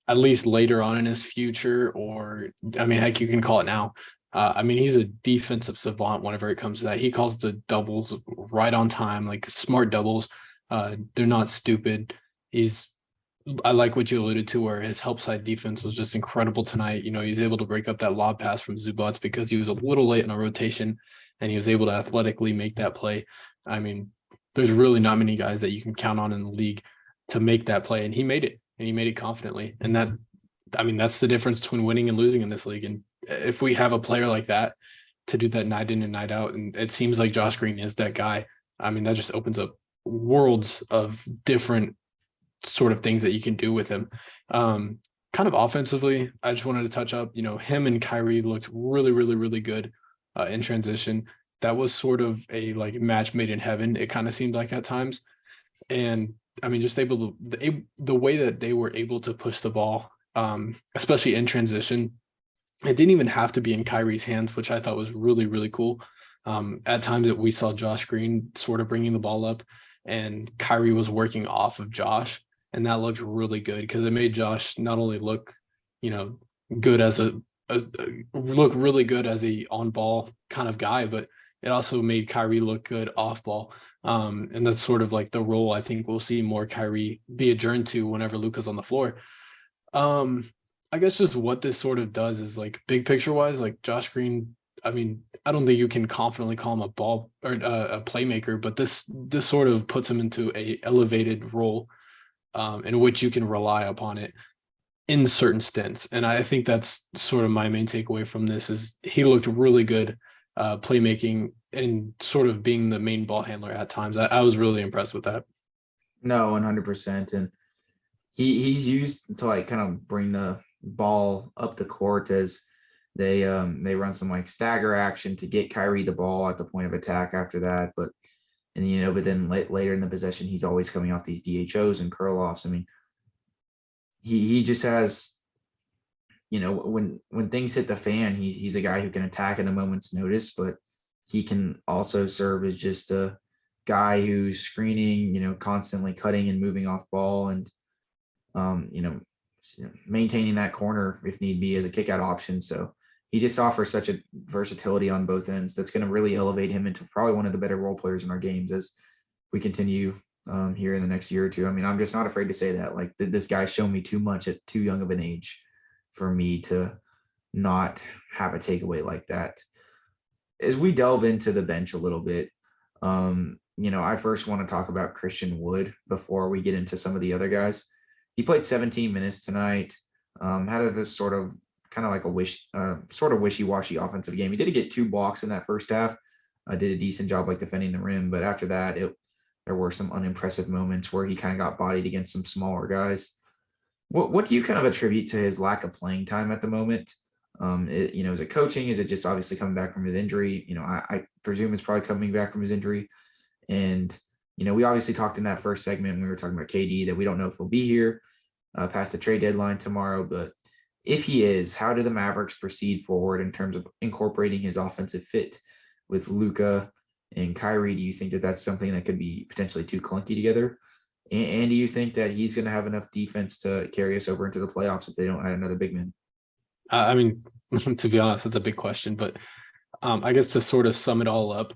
at least later on in his future, or, I mean, heck, you can call it now. I mean, he's a defensive savant whenever it comes to that. He calls the doubles right on time, like smart doubles. They're not stupid. I like what you alluded to, where his help side defense was just incredible tonight. He's able to break up that lob pass from Zubac because he was a little late in a rotation, and he was able to athletically make that play. I mean, there's really not many guys that you can count on in the league to make that play, and he made it, and he made it confidently. And that's the difference between winning and losing in this league. And if we have a player like that to do that night in and night out, and it seems like Josh Green is that guy, I mean, that just opens up worlds of different sort of things that you can do with him. Kind of offensively, I just wanted to touch up, him and Kyrie looked really, really, really good in transition. that was sort of a like match made in heaven. It kind of seemed like at times. And I mean, just the way that they were able to push the ball, especially in transition, it didn't even have to be in Kyrie's hands, which I thought was really, really cool. At times that we saw Josh Green sort of bringing the ball up and Kyrie was working off of Josh. And that looked really good because it made Josh not only look, good as look really good as a on ball kind of guy, but it also made Kyrie look good off ball. And that's sort of like the role I think we'll see more Kyrie be adjourned to whenever Luka's on the floor. I guess just what this sort of does is like big picture wise, like Josh Green, I mean, I don't think you can confidently call him a ball or a playmaker, but this sort of puts him into a elevated role in which you can rely upon it in certain stints. And I think that's sort of my main takeaway from this is he looked really good playmaking and sort of being the main ball handler at times. I was really impressed with that. No, 100%. And he's used to like kind of bring the ball up the court as they run some like stagger action to get Kyrie the ball at the point of attack after that. But then later in the possession, he's always coming off these DHOs and curl offs. I mean, he just has, when things hit the fan, he's a guy who can attack at a moment's notice, but he can also serve as just a guy who's screening, constantly cutting and moving off ball and, maintaining that corner if need be as a kick out option. So he just offers such a versatility on both ends that's going to really elevate him into probably one of the better role players in our games as we continue here in the next year or two. I mean, I'm just not afraid to say that. Like, this guy's shown me too much at too young of an age for me to not have a takeaway like that. As we delve into the bench a little bit, I first want to talk about Christian Wood before we get into some of the other guys. He played 17 minutes tonight, had this sort of kind of like a wishy-washy offensive game. He did get 2 blocks in that first half. Did a decent job like defending the rim, but after that, there were some unimpressive moments where he kind of got bodied against some smaller guys. What do you kind of attribute to his lack of playing time at the moment? Is it coaching? Is it just obviously coming back from his injury? I presume it's probably coming back from his injury. And, we obviously talked in that first segment when we were talking about KD that we don't know if he'll be here past the trade deadline tomorrow. But if he is, how do the Mavericks proceed forward in terms of incorporating his offensive fit with Luka and Kyrie? Do you think that that's something that could be potentially too clunky together? And do you think that he's going to have enough defense to carry us over into the playoffs if they don't add another big man? I mean, to be honest, that's a big question, but I guess to sort of sum it all up,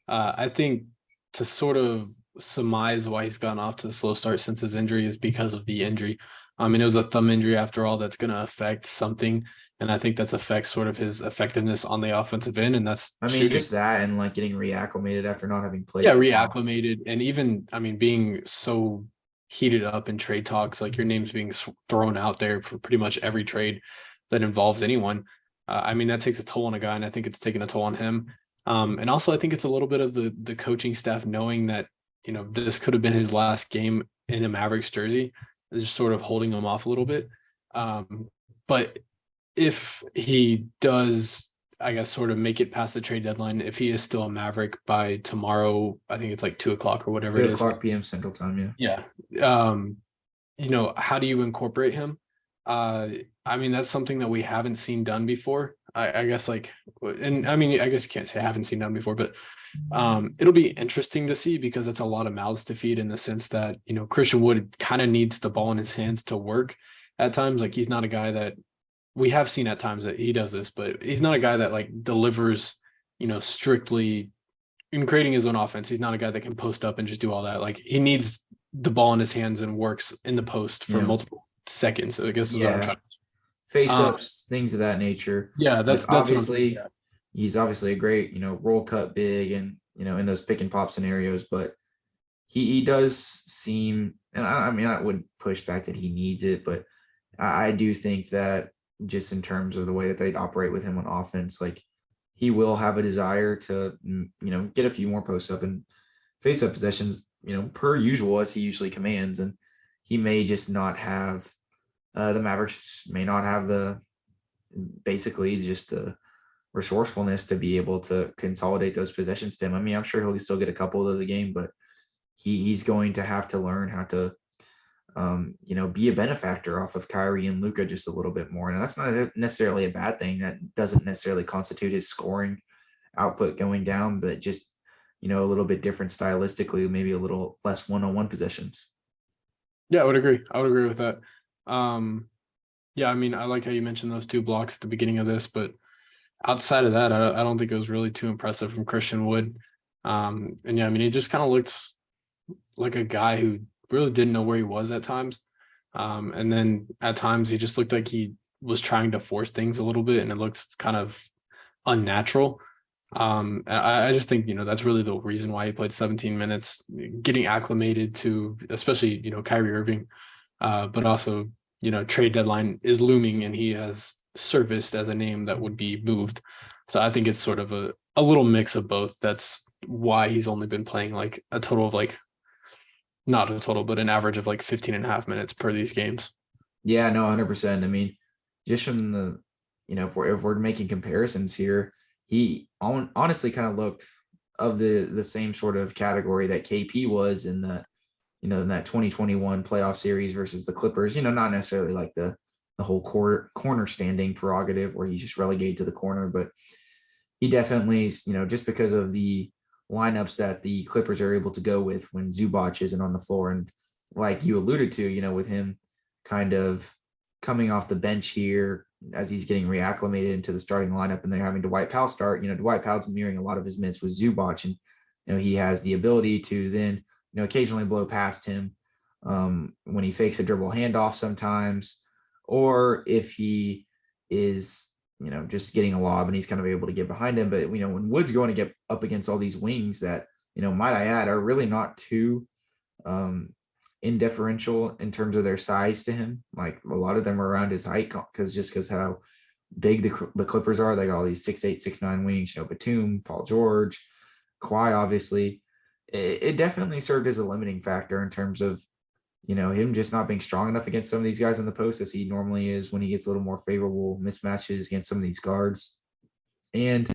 I think to sort of surmise why he's gone off to a slow start since his injury is because of the injury. I mean, it was a thumb injury after all that's going to affect something. And I think that's affects sort of his effectiveness on the offensive end. And that's just that and like getting reacclimated after not having played. Yeah, reacclimated. And even, being so heated up in trade talks, like your name's being thrown out there for pretty much every trade that involves anyone. That takes a toll on a guy, and I think it's taken a toll on him. And also I think it's a little bit of the coaching staff knowing that, this could have been his last game in a Mavericks jersey, is just sort of holding him off a little bit. But if he does, I guess, sort of make it past the trade deadline, if he is still a Maverick by tomorrow, I think it's like 2:00 or whatever it is. 2:00 p.m. Central Time, yeah. How do you incorporate him? That's something that we haven't seen done before. I guess I guess you can't say I haven't seen done before, but it'll be interesting to see because it's a lot of mouths to feed in the sense that, Christian Wood kind of needs the ball in his hands to work at times. Like, he's not a guy that we have seen at times that he does this, but he's not a guy that like delivers, strictly in creating his own offense. He's not a guy that can post up and just do all that. Like, he needs the ball in his hands and works in the post for multiple seconds. So I guess is what I'm trying to say. Face-ups, things of that nature. Yeah, that's obviously he's obviously a great, roll cut big and, in those pick and pop scenarios, but he does seem, and I wouldn't push back that he needs it, but I do think that just in terms of the way that they operate with him on offense, like, he will have a desire to, get a few more post up and face up possessions, per usual as he usually commands. And he may just not have, the Mavericks may not have basically just the resourcefulness to be able to consolidate those possessions to him. I mean, I'm sure he'll still get a couple of those a game, but he's going to have to learn how to be a benefactor off of Kyrie and Luka just a little bit more. And that's not necessarily a bad thing. That doesn't necessarily constitute his scoring output going down, but just, a little bit different stylistically, maybe a little less one-on-one possessions. Yeah, I would agree. I would agree with that. Yeah, I mean, I like how you mentioned those 2 blocks at the beginning of this, but outside of that, I don't think it was really too impressive from Christian Wood. And yeah, I mean, he just kind of looked like a guy who really didn't know where he was at times. And then at times he just looked like he was trying to force things a little bit, and it looks kind of unnatural. I just think, that's really the reason why he played 17 minutes, getting acclimated to, especially, Kyrie Irving, but also, trade deadline is looming and he has surfaced as a name that would be moved. So I think it's sort of a little mix of both. That's why he's only been playing like a total of like, not a total, but an average of like 15 and a half minutes per these games. Yeah, no, 100%. I mean, just from the, if we're making comparisons here, he honestly kind of looked of the same sort of category that KP was in the, in that 2021 playoff series versus the Clippers, not necessarily like the whole corner standing prerogative where he's just relegated to the corner, but he definitely, just because of the lineups that the Clippers are able to go with when Zubac isn't on the floor. And like you alluded to, with him kind of coming off the bench here as he's getting reacclimated into the starting lineup, and they're having Dwight Powell start, Dwight Powell's mirroring a lot of his minutes with Zubac, and, he has the ability to then, occasionally blow past him when he fakes a dribble handoff sometimes, or if he is, just getting a lob and he's kind of able to get behind him. But, when Wood's going to get up against all these wings that, might I add, are really not too indifferential in terms of their size to him. Like a lot of them are around his height because how big the Clippers are. They got all these 6'8", 6'9" wings, Batum, Paul George, Kawhi, obviously. It definitely served as a limiting factor in terms of, him just not being strong enough against some of these guys in the post as he normally is when he gets a little more favorable mismatches against some of these guards. And,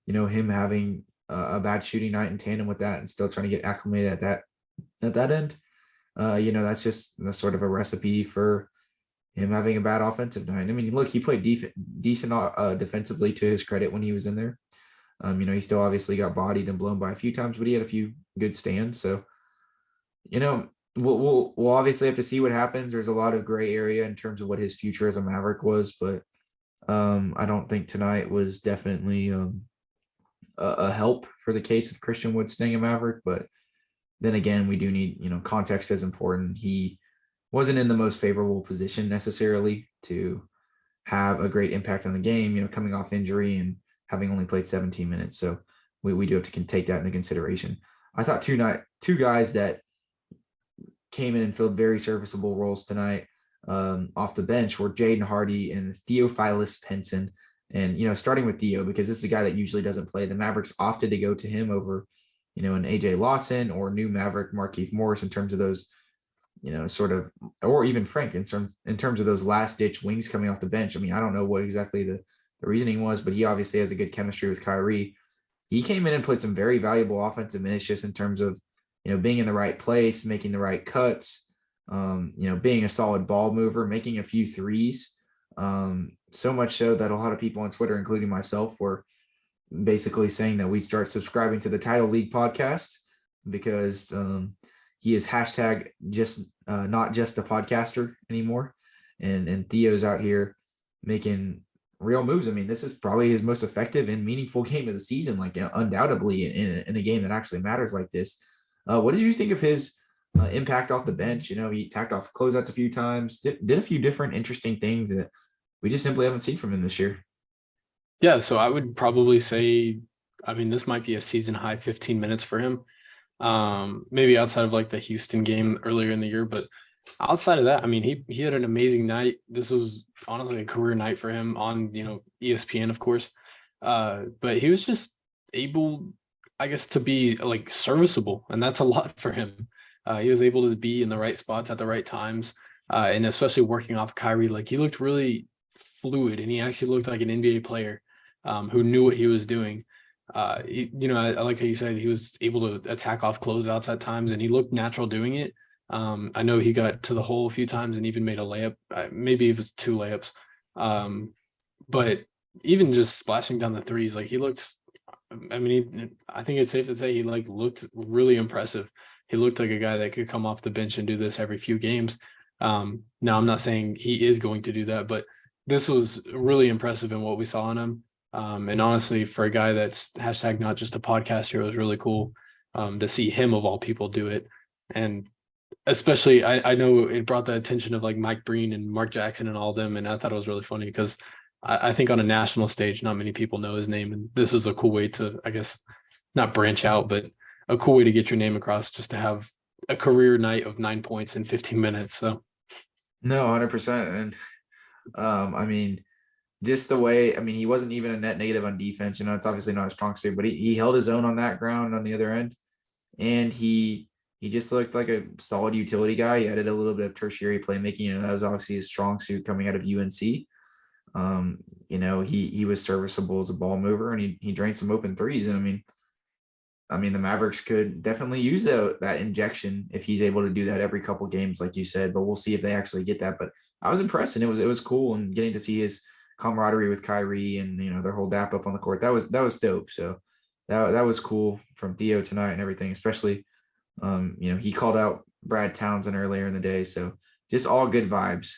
him having a bad shooting night in tandem with that and still trying to get acclimated at that end. That's just sort of a recipe for him having a bad offensive night. I mean, look, he played decent defensively to his credit when he was in there. He still obviously got bodied and blown by a few times, but he had a few good stands. So, we'll obviously have to see what happens. There's a lot of gray area in terms of what his future as a Maverick was, but I don't think tonight was definitely a help for the case of Christian Wood staying a Maverick. But then again, we do need, context is important. He wasn't in the most favorable position necessarily to have a great impact on the game, coming off injury and having only played 17 minutes. So we do have to take that into consideration. I thought two guys that came in and filled very serviceable roles tonight off the bench were Jaden Hardy and Theophilus Penson. And, starting with Theo, because this is a guy that usually doesn't play. The Mavericks opted to go to him over, an AJ Lawson or new Maverick Markieff Morris in terms of those, sort of, or even Frank in terms of those last ditch wings coming off the bench. I mean, I don't know what exactly the reasoning was, but he obviously has a good chemistry with Kyrie. He came in and played some very valuable offensive minutes just in terms of, being in the right place, making the right cuts, being a solid ball mover, making a few threes. So much so that a lot of people on Twitter, including myself, were basically saying that we start subscribing to the Title League podcast because he is hashtag just not just a podcaster anymore. And Theo's out here making real moves. I mean, this is probably his most effective and meaningful game of the season, like undoubtedly in a game that actually matters like this. What did you think of his impact off the bench? He tacked off closeouts a few times, did a few different interesting things that we just simply haven't seen from him this year. Yeah, so I would probably say, I mean, this might be a season high 15 minutes for him. Maybe outside of like the Houston game earlier in the year, but outside of that, I mean, he had an amazing night. This was honestly a career night for him on, ESPN, of course. But he was just able, I guess, to be like serviceable, and that's a lot for him. He was able to be in the right spots at the right times, and especially working off Kyrie. Like he looked really fluid, and he actually looked like an NBA player. who knew what he was doing. I like how you said he was able to attack off closeouts at times, and he looked natural doing it. I know he got to the hole a few times and even made a layup. Maybe it was 2 layups. But even just splashing down the threes, like he looked, I think it's safe to say he looked really impressive. He looked like a guy that could come off the bench and do this every few games. Now I'm not saying he is going to do that, but this was really impressive in what we saw in him. And honestly, for a guy that's hashtag not just a podcaster, it was really cool to see him of all people do it. And especially, I know it brought the attention of like Mike Breen and Mark Jackson and all of them. And I thought it was really funny because I think on a national stage, not many people know his name. And this is a cool way to, I guess, not branch out, but a cool way to get your name across, just to have a career night of 9 points in 15 minutes. So No, 100%. And just the way, he wasn't even a net negative on defense. It's obviously not a strong suit, but he held his own on that ground on the other end. And he just looked like a solid utility guy. He added a little bit of tertiary playmaking. That was obviously his strong suit coming out of UNC. He was serviceable as a ball mover, and he drained some open threes. And the Mavericks could definitely use that injection if he's able to do that every couple games, like you said. But we'll see if they actually get that. But I was impressed, and it was cool, and getting to see his camaraderie with Kyrie and their whole dap up on the court. That was dope. So that was cool from Theo tonight and everything. Especially, he called out Brad Townsend earlier in the day. So just all good vibes.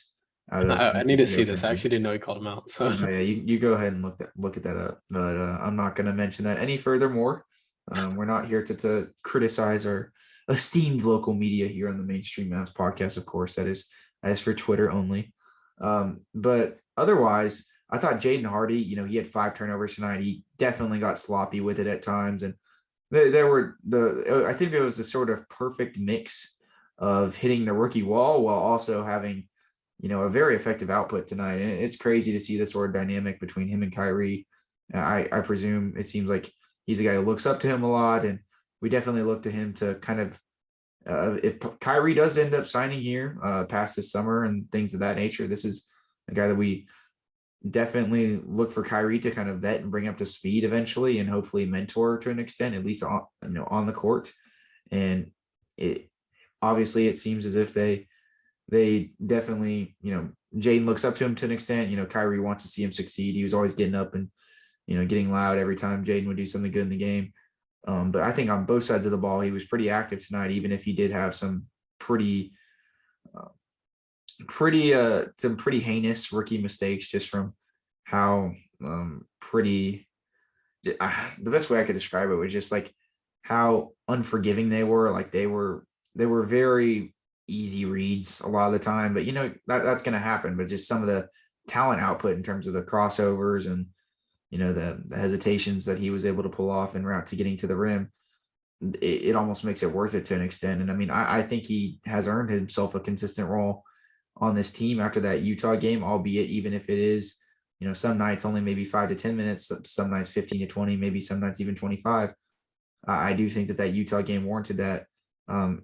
I need to see this. I actually didn't know he called him out. So yeah, you go ahead and look at that up. But I'm not going to mention that any furthermore. We're not here to criticize our esteemed local media here on the Mainstream Mavs podcast. Of course, that is for Twitter only. But otherwise, I thought Jaden Hardy, he had 5 turnovers tonight. He definitely got sloppy with it at times, and I think it was a sort of perfect mix of hitting the rookie wall while also having a very effective output tonight. And it's crazy to see this sort of dynamic between him and Kyrie. I presume it seems like he's a guy who looks up to him a lot, and we definitely look to him to kind of, if Kyrie does end up signing here past this summer and things of that nature, this is a guy that we definitely look for Kyrie to kind of vet and bring up to speed eventually, and hopefully mentor to an extent, at least on the court. And it seems as if they definitely, Jaden looks up to him to an extent. Kyrie wants to see him succeed. He was always getting up and getting loud every time Jaden would do something good in the game. But I think on both sides of the ball, he was pretty active tonight, even if he did have some pretty heinous rookie mistakes, just from how the best way I could describe it was just like how unforgiving they were. Like they were very easy reads a lot of the time, but that's going to happen. But just some of the talent output in terms of the crossovers and the hesitations that he was able to pull off en route to getting to the rim, it almost makes it worth it to an extent. And I think he has earned himself a consistent role on this team after that Utah game, albeit even if it is, some nights only maybe 5 to 10 minutes, some nights 15 to 20, maybe some nights even 25. I do think that Utah game warranted that,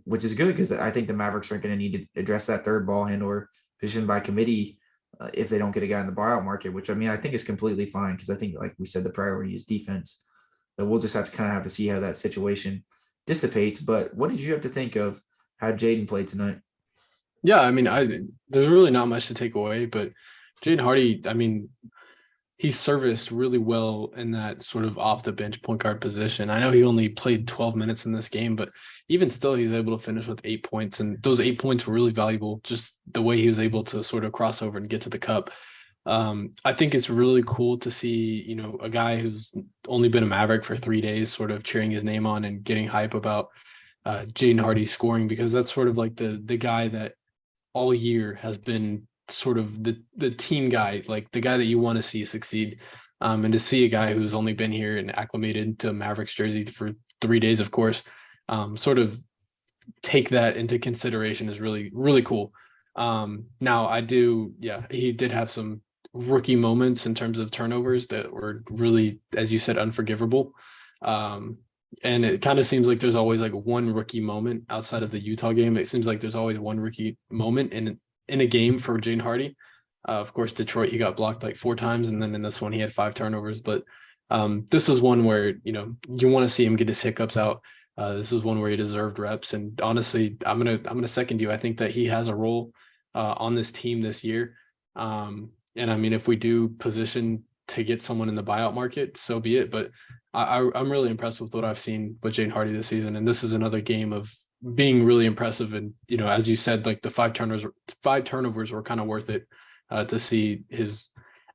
which is good, because I think the Mavericks are going to need to address that third ball handler position by committee if they don't get a guy in the buyout market, which I think is completely fine, because I think, like we said, the priority is defense. So we'll just have to see how that situation dissipates. But what did you have to think of how Jaden played tonight? Yeah, there's really not much to take away, but Jaden Hardy, he serviced really well in that sort of off the bench point guard position. I know he only played 12 minutes in this game, but even still, he's able to finish with 8 points. And those 8 points were really valuable, just the way he was able to sort of cross over and get to the cup. I think it's really cool to see, a guy who's only been a Maverick for 3 days sort of cheering his name on and getting hype about Jaden Hardy scoring, because that's sort of like the guy that all year has been sort of the team guy, like the guy that you want to see succeed. And to see a guy who's only been here and acclimated to Mavericks jersey for 3 days, of course, sort of take that into consideration is really, really cool. Now he did have some rookie moments in terms of turnovers that were really, as you said, unforgivable. And it kind of seems like there's always like one rookie moment outside of the Utah game. It seems like there's always one rookie moment in a game for Jaden Hardy. Of course, Detroit, he got blocked like 4 times, and then in this one he had 5 turnovers. But this is one where you want to see him get his hiccups out. This is one where he deserved reps, and honestly, I'm gonna second you. I think that he has a role on this team this year. And I mean, if we do position to get someone in the buyout market, so be it. But I'm really impressed with what I've seen with Jaden Hardy this season, and this is another game of being really impressive. And as you said, like the 5 turnovers were kind of worth it to see his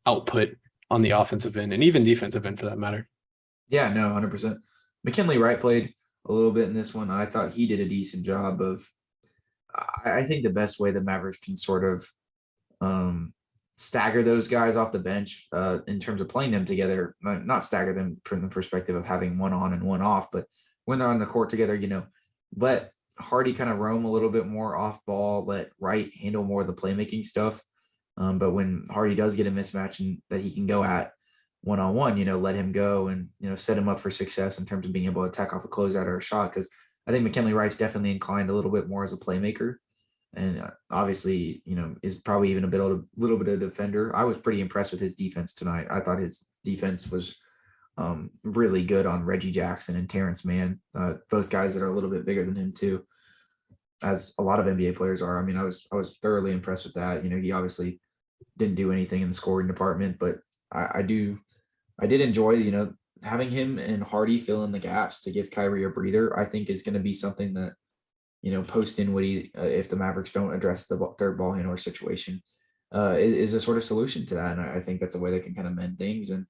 output on the offensive end and even defensive end for that matter. Yeah, no, 100%. McKinley Wright played a little bit in this one. I thought he did a decent job of. I think the best way the Mavericks can sort of stagger those guys off the bench in terms of playing them together, not stagger them from the perspective of having one on and one off, but when they're on the court together, let Hardy kind of roam a little bit more off ball, let Wright handle more of the playmaking stuff. But when Hardy does get a mismatch and that he can go at one-on-one, let him go and, set him up for success in terms of being able to attack off a closeout or a shot. Because I think McKinley Wright's definitely inclined a little bit more as a playmaker. And obviously, is probably even a little bit of a defender. I was pretty impressed with his defense tonight. I thought his defense was really good on Reggie Jackson and Terrence Mann, both guys that are a little bit bigger than him too, as a lot of NBA players are. I mean, I was thoroughly impressed with that. He obviously didn't do anything in the scoring department, but I did enjoy, having him and Hardy fill in the gaps to give Kyrie a breather. I think is going to be something that, post Dinwiddie, if the Mavericks don't address the third ball handler situation, is a sort of solution to that. And I think that's a way they can kind of mend things. And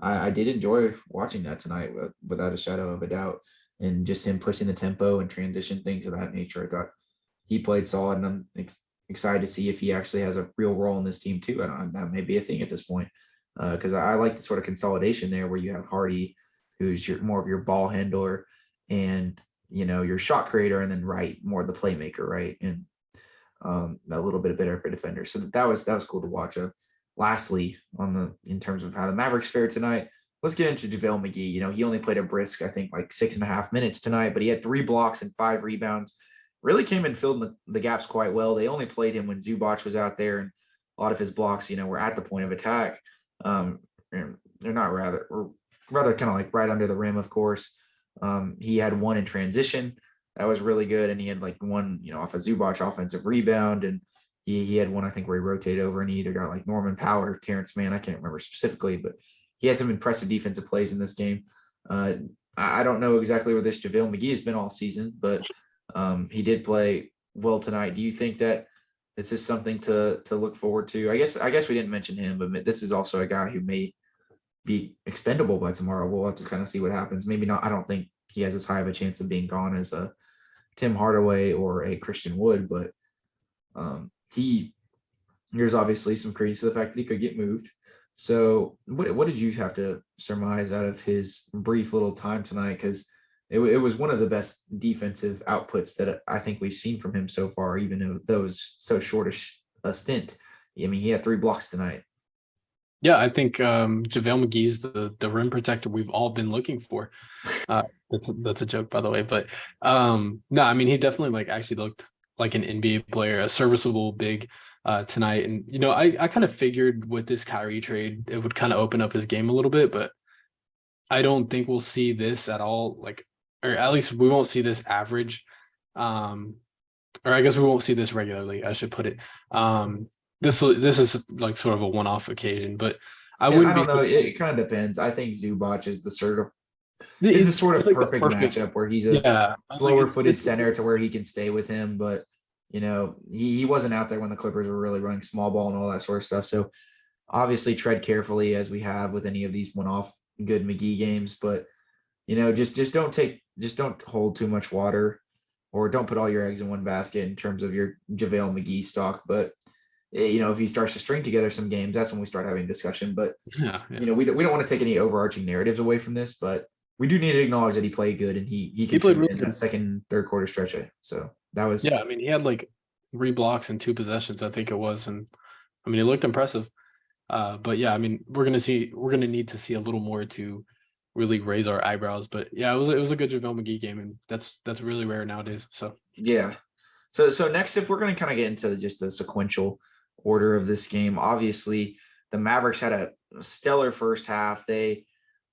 I did enjoy watching that tonight without a shadow of a doubt. And just him pushing the tempo and transition things of that nature. I thought he played solid, and I'm excited to see if he actually has a real role in this team too. That may be a thing at this point, because I like the sort of consolidation there where you have Hardy, who's more of your ball handler, and your shot creator, and then Wright more the playmaker, right, and a little bit better for defender. So that was cool to watch. Lastly, in terms of how the Mavericks fared tonight, let's get into JaVale McGee. He only played a brisk, I think, like 6.5 minutes tonight, but he had 3 blocks and 5 rebounds. Really came and filled the gaps quite well. They only played him when Zubac was out there, and a lot of his blocks, were at the point of attack. And they're not rather kind of like right under the rim, of course. He had 1 in transition. That was really good. And he had like 1, off a Zubac offensive rebound. And he had 1, I think, where he rotated over and he either got like Norman Powell, Terrence Mann. I can't remember specifically, but he had some impressive defensive plays in this game. I don't know exactly where this JaVale McGee has been all season, but he did play well tonight. Do you think that this is something to look forward to? I guess we didn't mention him, but this is also a guy who may be expendable by tomorrow. We'll have to kind of see what happens. Maybe not. I don't think he has as high of a chance of being gone as a Tim Hardaway or a Christian Wood, but there's obviously some credence to the fact that he could get moved. So what did you have to surmise out of his brief little time tonight? Because it was one of the best defensive outputs that I think we've seen from him so far, even though it was so short a stint. I mean, he had 3 blocks tonight. Yeah, I think JaVale McGee's the rim protector we've all been looking for. That's a joke, by the way. But no, I mean, he definitely actually looked like an NBA player, a serviceable big tonight. And, I kind of figured with this Kyrie trade, it would kind of open up his game a little bit, but I don't think we'll see this at all. Or at least we won't see this average. Or I guess we won't see this regularly, I should put it. This is like sort of a one-off occasion, but I don't know. It kind of depends. I think Zubac is the sort of perfect matchup where he's a slower-footed center to where he can stay with him, but he wasn't out there when the Clippers were really running small ball and all that sort of stuff. So obviously tread carefully as we have with any of these one-off good McGee games, but just don't hold too much water, or don't put all your eggs in one basket in terms of your JaVale McGee stock. But if he starts to string together some games, that's when we start having discussion. But we don't want to take any overarching narratives away from this, but we do need to acknowledge that he played good, and he played really in that second, third quarter stretch. So that was I mean, he had like 3 blocks and 2 possessions, I think it was, and I mean, it looked impressive. But yeah, I mean, we're gonna need to see a little more to really raise our eyebrows. But yeah, it was a good JaVale McGee game, and that's really rare nowadays. So yeah. So next, if we're gonna kind of get into just the sequential order of this game. Obviously, the Mavericks had a stellar first half. They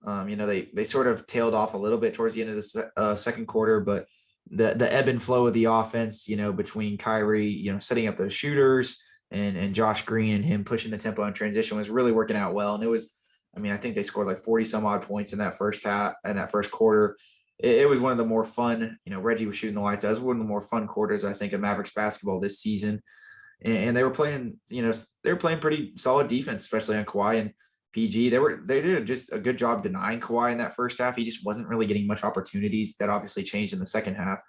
they sort of tailed off a little bit towards the end of the second quarter, but the ebb and flow of the offense, between Kyrie, setting up those shooters and Josh Green and him pushing the tempo in transition was really working out well. And it was, I think they scored like 40 some odd points in that first half and that first quarter. It was one of the more fun, Reggie was shooting the lights out. It was one of the more fun quarters, I think, of Mavericks basketball this season. And they were playing, pretty solid defense, especially on Kawhi and PG. They did just a good job denying Kawhi in that first half. He just wasn't really getting much opportunities. That obviously changed in the second half.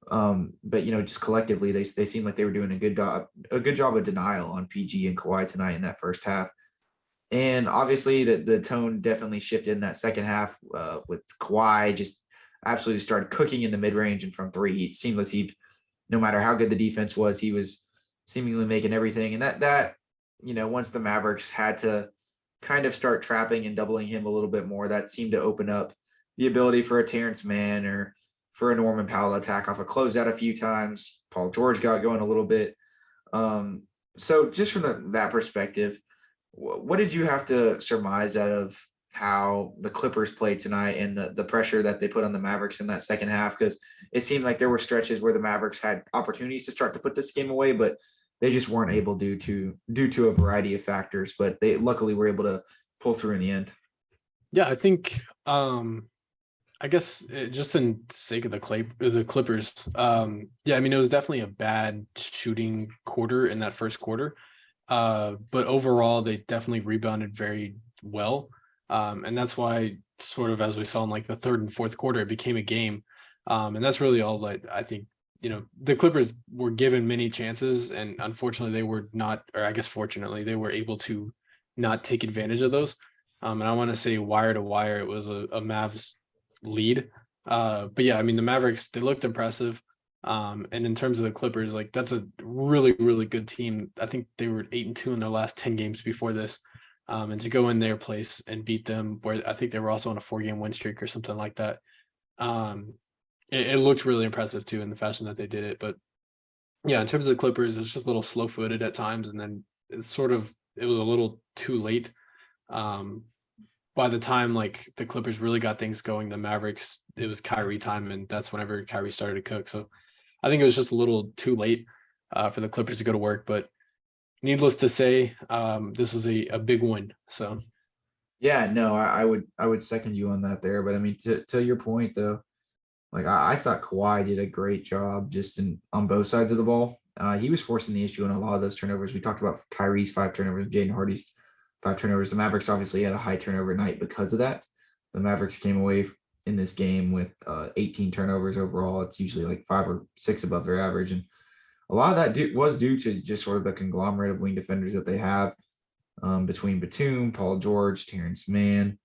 But just collectively, they seemed like they were doing a good job of denial on PG and Kawhi tonight in that first half. And obviously, the tone definitely shifted in that second half with Kawhi just absolutely started cooking in the mid range and from three. It seemed like no matter how good the defense was, he was seemingly making everything. And that once the Mavericks had to kind of start trapping and doubling him a little bit more, that seemed to open up the ability for a Terrence Mann or for a Norman Powell to attack off a closeout a few times. Paul George got going a little bit. So just from that perspective, what did you have to surmise out of how the Clippers played tonight and the pressure that they put on the Mavericks in that second half? Because it seemed like there were stretches where the Mavericks had opportunities to start to put this game away, but they just weren't able due to a variety of factors. But they luckily were able to pull through in the end. Yeah, I think I guess just in sake of the Clippers, it was definitely a bad shooting quarter in that first quarter. But overall, they definitely rebounded very well. And that's why, sort of as we saw in like the third and fourth quarter, it became a game. And that's really all that I think, the Clippers were given many chances, and unfortunately they were not, or I guess fortunately, they were able to not take advantage of those. And I want to say wire to wire, it was a Mavs lead. But yeah, the Mavericks, they looked impressive. And in terms of the Clippers, like that's a really, really good team. I think they were 8-2 in their last 10 games before this. And to go in their place and beat them, where I think they were also on a 4-game win streak or something like that. It looked really impressive too in the fashion that they did it. But yeah, in terms of the Clippers, it's just a little slow-footed at times, and then it was a little too late. By the time like the Clippers really got things going, the Mavericks, it was Kyrie time, and that's whenever Kyrie started to cook. So I think it was just a little too late for the Clippers to go to work. But needless to say, this was a big win. So yeah, no, I would second you on that there. But to your point though, like I thought Kawhi did a great job just on both sides of the ball. He was forcing the issue in a lot of those turnovers. We talked about Kyrie's 5 turnovers, Jaden Hardy's 5 turnovers. The Mavericks obviously had a high turnover night because of that. The Mavericks came away in this game with 18 turnovers overall. It's usually like 5 or 6 above their average. And a lot of that was due to just sort of the conglomerate of wing defenders that they have between Batum, Paul George, Terrence Mann.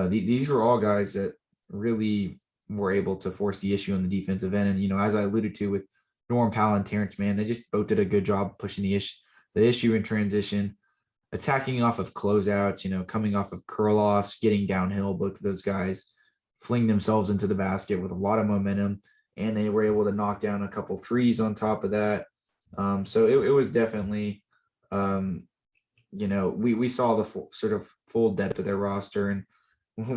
These were all guys that really were able to force the issue on the defensive end. And, as I alluded to with Norm Powell and Terrence Mann, they just both did a good job pushing the issue in transition, attacking off of closeouts, coming off of curl-offs, getting downhill. Both of those guys fling themselves into the basket with a lot of momentum, and they were able to knock down a couple threes on top of that. So it was definitely, we saw the full depth of their roster, and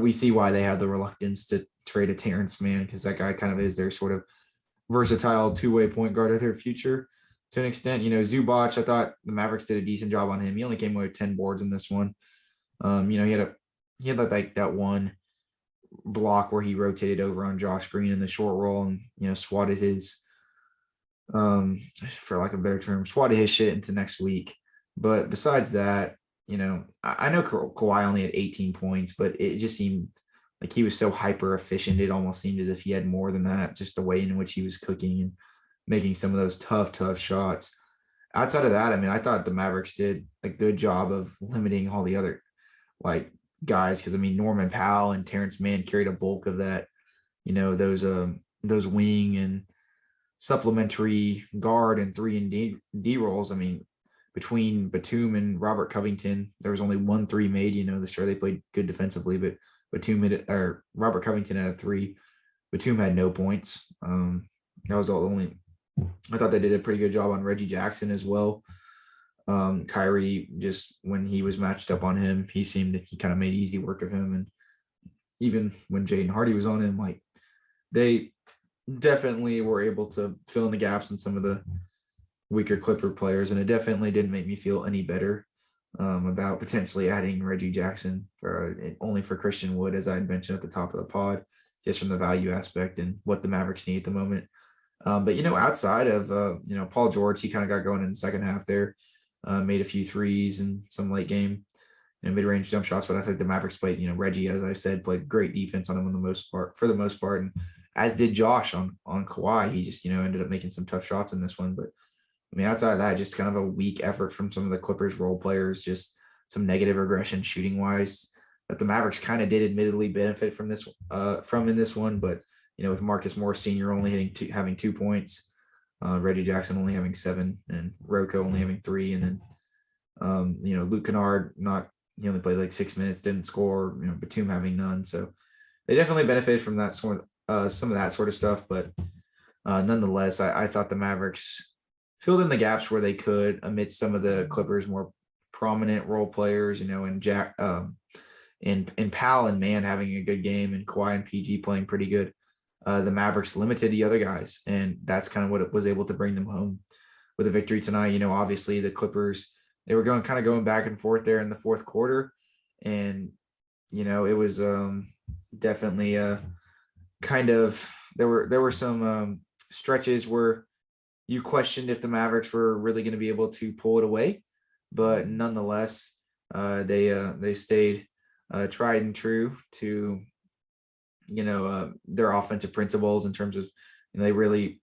we see why they had the reluctance to trade a Terrence Mann, because that guy kind of is their sort of versatile two-way point guard of their future to an extent. Zubac, I thought the Mavericks did a decent job on him. He only came away with 10 boards in this one. He had like that one block where he rotated over on Josh Green in the short roll and, swatted his, for lack of a better term, swatted his shit into next week. But besides that, I know Kawhi only had 18 points, but it just seemed like he was so hyper efficient. It almost seemed as if he had more than that, just the way in which he was cooking and making some of those tough shots. Outside of that, I thought the Mavericks did a good job of limiting all the other guys, because Norman Powell and Terrence Mann carried a bulk of that, those wing and supplementary guard and 3 and D roles. Between Batum and Robert Covington, there was only 1 3 made. Sure, they played good defensively, but Robert Covington had a 3. Batum had no points. That was all the only. I thought they did a pretty good job on Reggie Jackson as well. Kyrie, just when he was matched up on him, he kind of made easy work of him. And even when Jaden Hardy was on him, like they definitely were able to fill in the gaps in some of the weaker Clipper players. And it definitely didn't make me feel any better about potentially adding Reggie Jackson only for Christian Wood, as I had mentioned at the top of the pod, just from the value aspect and what the Mavericks need at the moment. But, outside of, Paul George, he kind of got going in the second half there, made a few threes and some late game, mid-range jump shots. But I think the Mavericks played, Reggie, as I said, played great defense on him for the most part. And as did Josh on Kawhi. He just, ended up making some tough shots in this one. But outside of that, just kind of a weak effort from some of the Clippers role players, just some negative regression shooting wise that the Mavericks kind of did admittedly benefit from in this one. But, with Marcus Morris Sr. only having 2 points, Reggie Jackson only having 7, and Rocco only having 3. And then, Luke Kennard, he only played like 6 minutes, didn't score, Batum having none. So they definitely benefited from that some of that sort of stuff. But nonetheless, I thought the Mavericks filled in the gaps where they could amidst some of the Clippers' more prominent role players, and Jack and Powell and Mann having a good game, and Kawhi and PG playing pretty good. The Mavericks limited the other guys, and that's kind of what it was able to bring them home with a victory tonight. Obviously the Clippers, they were going back and forth there in the fourth quarter, and it was definitely there were some stretches where you questioned if the Mavericks were really going to be able to pull it away, but nonetheless, they stayed tried and true to their offensive principles in terms of they really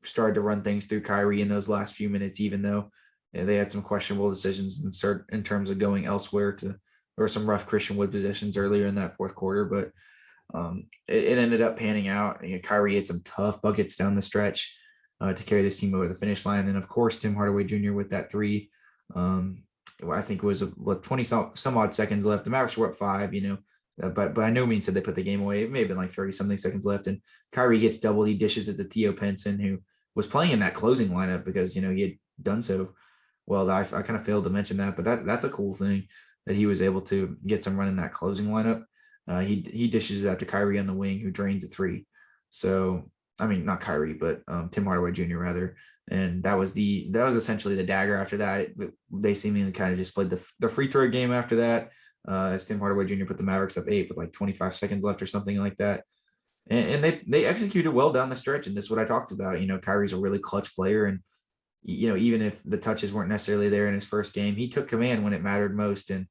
started to run things through Kyrie in those last few minutes, even though they had some questionable decisions in terms of going elsewhere. There were some rough Christian Wood positions earlier in that fourth quarter, but it ended up panning out. Kyrie had some tough buckets down the stretch to carry this team over the finish line. And then, of course, Tim Hardaway Jr. with that 3. I think it was 20 some odd seconds left. The Mavericks were up 5, but by no means did they put the game away. It may have been like 30 something seconds left, and Kyrie gets doubled. He dishes it to Theo Pinson, who was playing in that closing lineup because he had done so well. I kind of failed to mention that, but that's a cool thing that he was able to get some run in that closing lineup. He dishes that to Kyrie on the wing, who drains a 3. So not Kyrie, but Tim Hardaway Jr. rather. And that was essentially the dagger after that. They seemingly kind of just played the free throw game after that. As Tim Hardaway Jr. put the Mavericks up 8 with like 25 seconds left or something like that. And they executed well down the stretch. And this is what I talked about. Kyrie's a really clutch player. And, even if the touches weren't necessarily there in his first game, he took command when it mattered most. And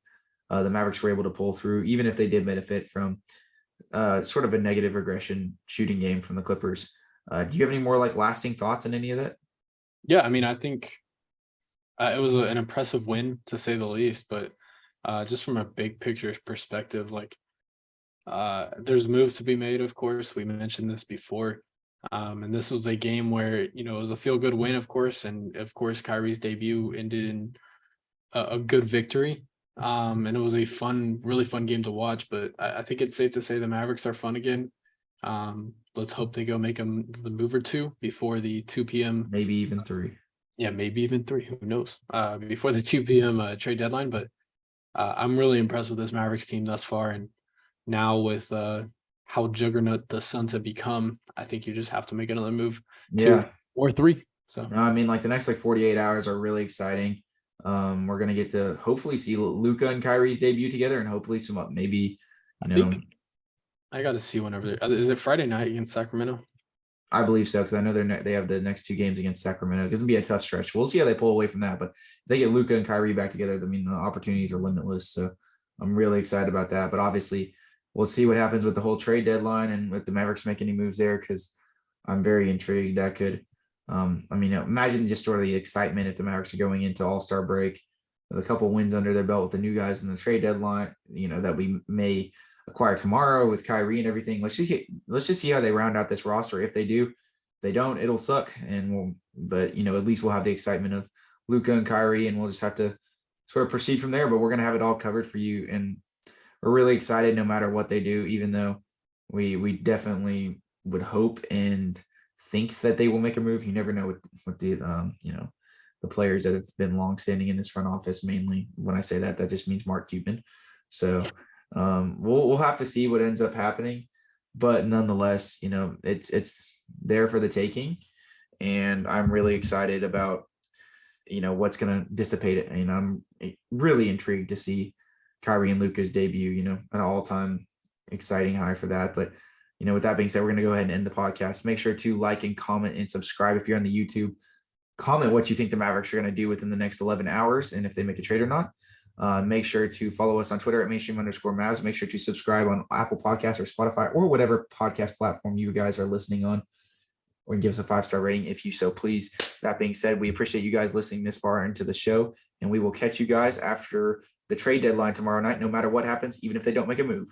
the Mavericks were able to pull through, even if they did benefit from sort of a negative regression shooting game from the Clippers. Do you have any more like lasting thoughts on any of that? Yeah, I think it was an impressive win to say the least, but just from a big picture perspective, there's moves to be made, of course. We mentioned this before. And this was a game where, it was a feel-good win, of course. And, of course, Kyrie's debut ended in a good victory. And it was a really fun game to watch. But I think it's safe to say the Mavericks are fun again. Let's hope they go make them the move or 2 before the 2 p.m. Maybe even 3. Yeah, maybe even 3. Who knows? Before the 2 p.m. Trade deadline. But I'm really impressed with this Mavericks team thus far. And now with how juggernaut the Suns have become, I think you just have to make another move, 2 or 3. So the next 48 hours are really exciting. We're gonna get to hopefully see Luka and Kyrie's debut together, and hopefully some maybe I got to see whenever is it Friday night against Sacramento? I believe so, because I know they have the next 2 games against Sacramento. It's gonna be a tough stretch. We'll see how they pull away from that, but if they get Luka and Kyrie back together, the opportunities are limitless. So I'm really excited about that. But obviously, we'll see what happens with the whole trade deadline and with the Mavericks make any moves there, because I'm very intrigued. That could, imagine just sort of the excitement if the Mavericks are going into All-Star break with a couple wins under their belt with the new guys in the trade deadline, that we may acquire tomorrow with Kyrie and everything. Let's just see how they round out this roster. If they do, if they don't, it'll suck. But at least we'll have the excitement of Luka and Kyrie, and we'll just have to sort of proceed from there. But we're going to have it all covered for you, and we're really excited no matter what they do, even though we definitely would hope and think that they will make a move. You never know what the the players that have been longstanding in this front office. Mainly, when I say that, that just means Mark Cuban. So we'll have to see what ends up happening, but nonetheless, it's there for the taking, and I'm really excited about what's going to dissipate it. And I'm really intrigued to see Kyrie and Luka's debut. An all-time exciting high for that. But with that being said, we're going to go ahead and end the podcast. Make sure to like and comment and subscribe if you're on the YouTube. Comment what you think the Mavericks are going to do within the next 11 hours and if they make a trade or not. Make sure to follow us on Twitter at mainstream_Mavs. Make sure to subscribe on Apple Podcasts or Spotify or whatever podcast platform you guys are listening on, or give us a 5-star rating if you so please. That being said, we appreciate you guys listening this far into the show, and we will catch you guys after the trade deadline tomorrow night, no matter what happens, even if they don't make a move.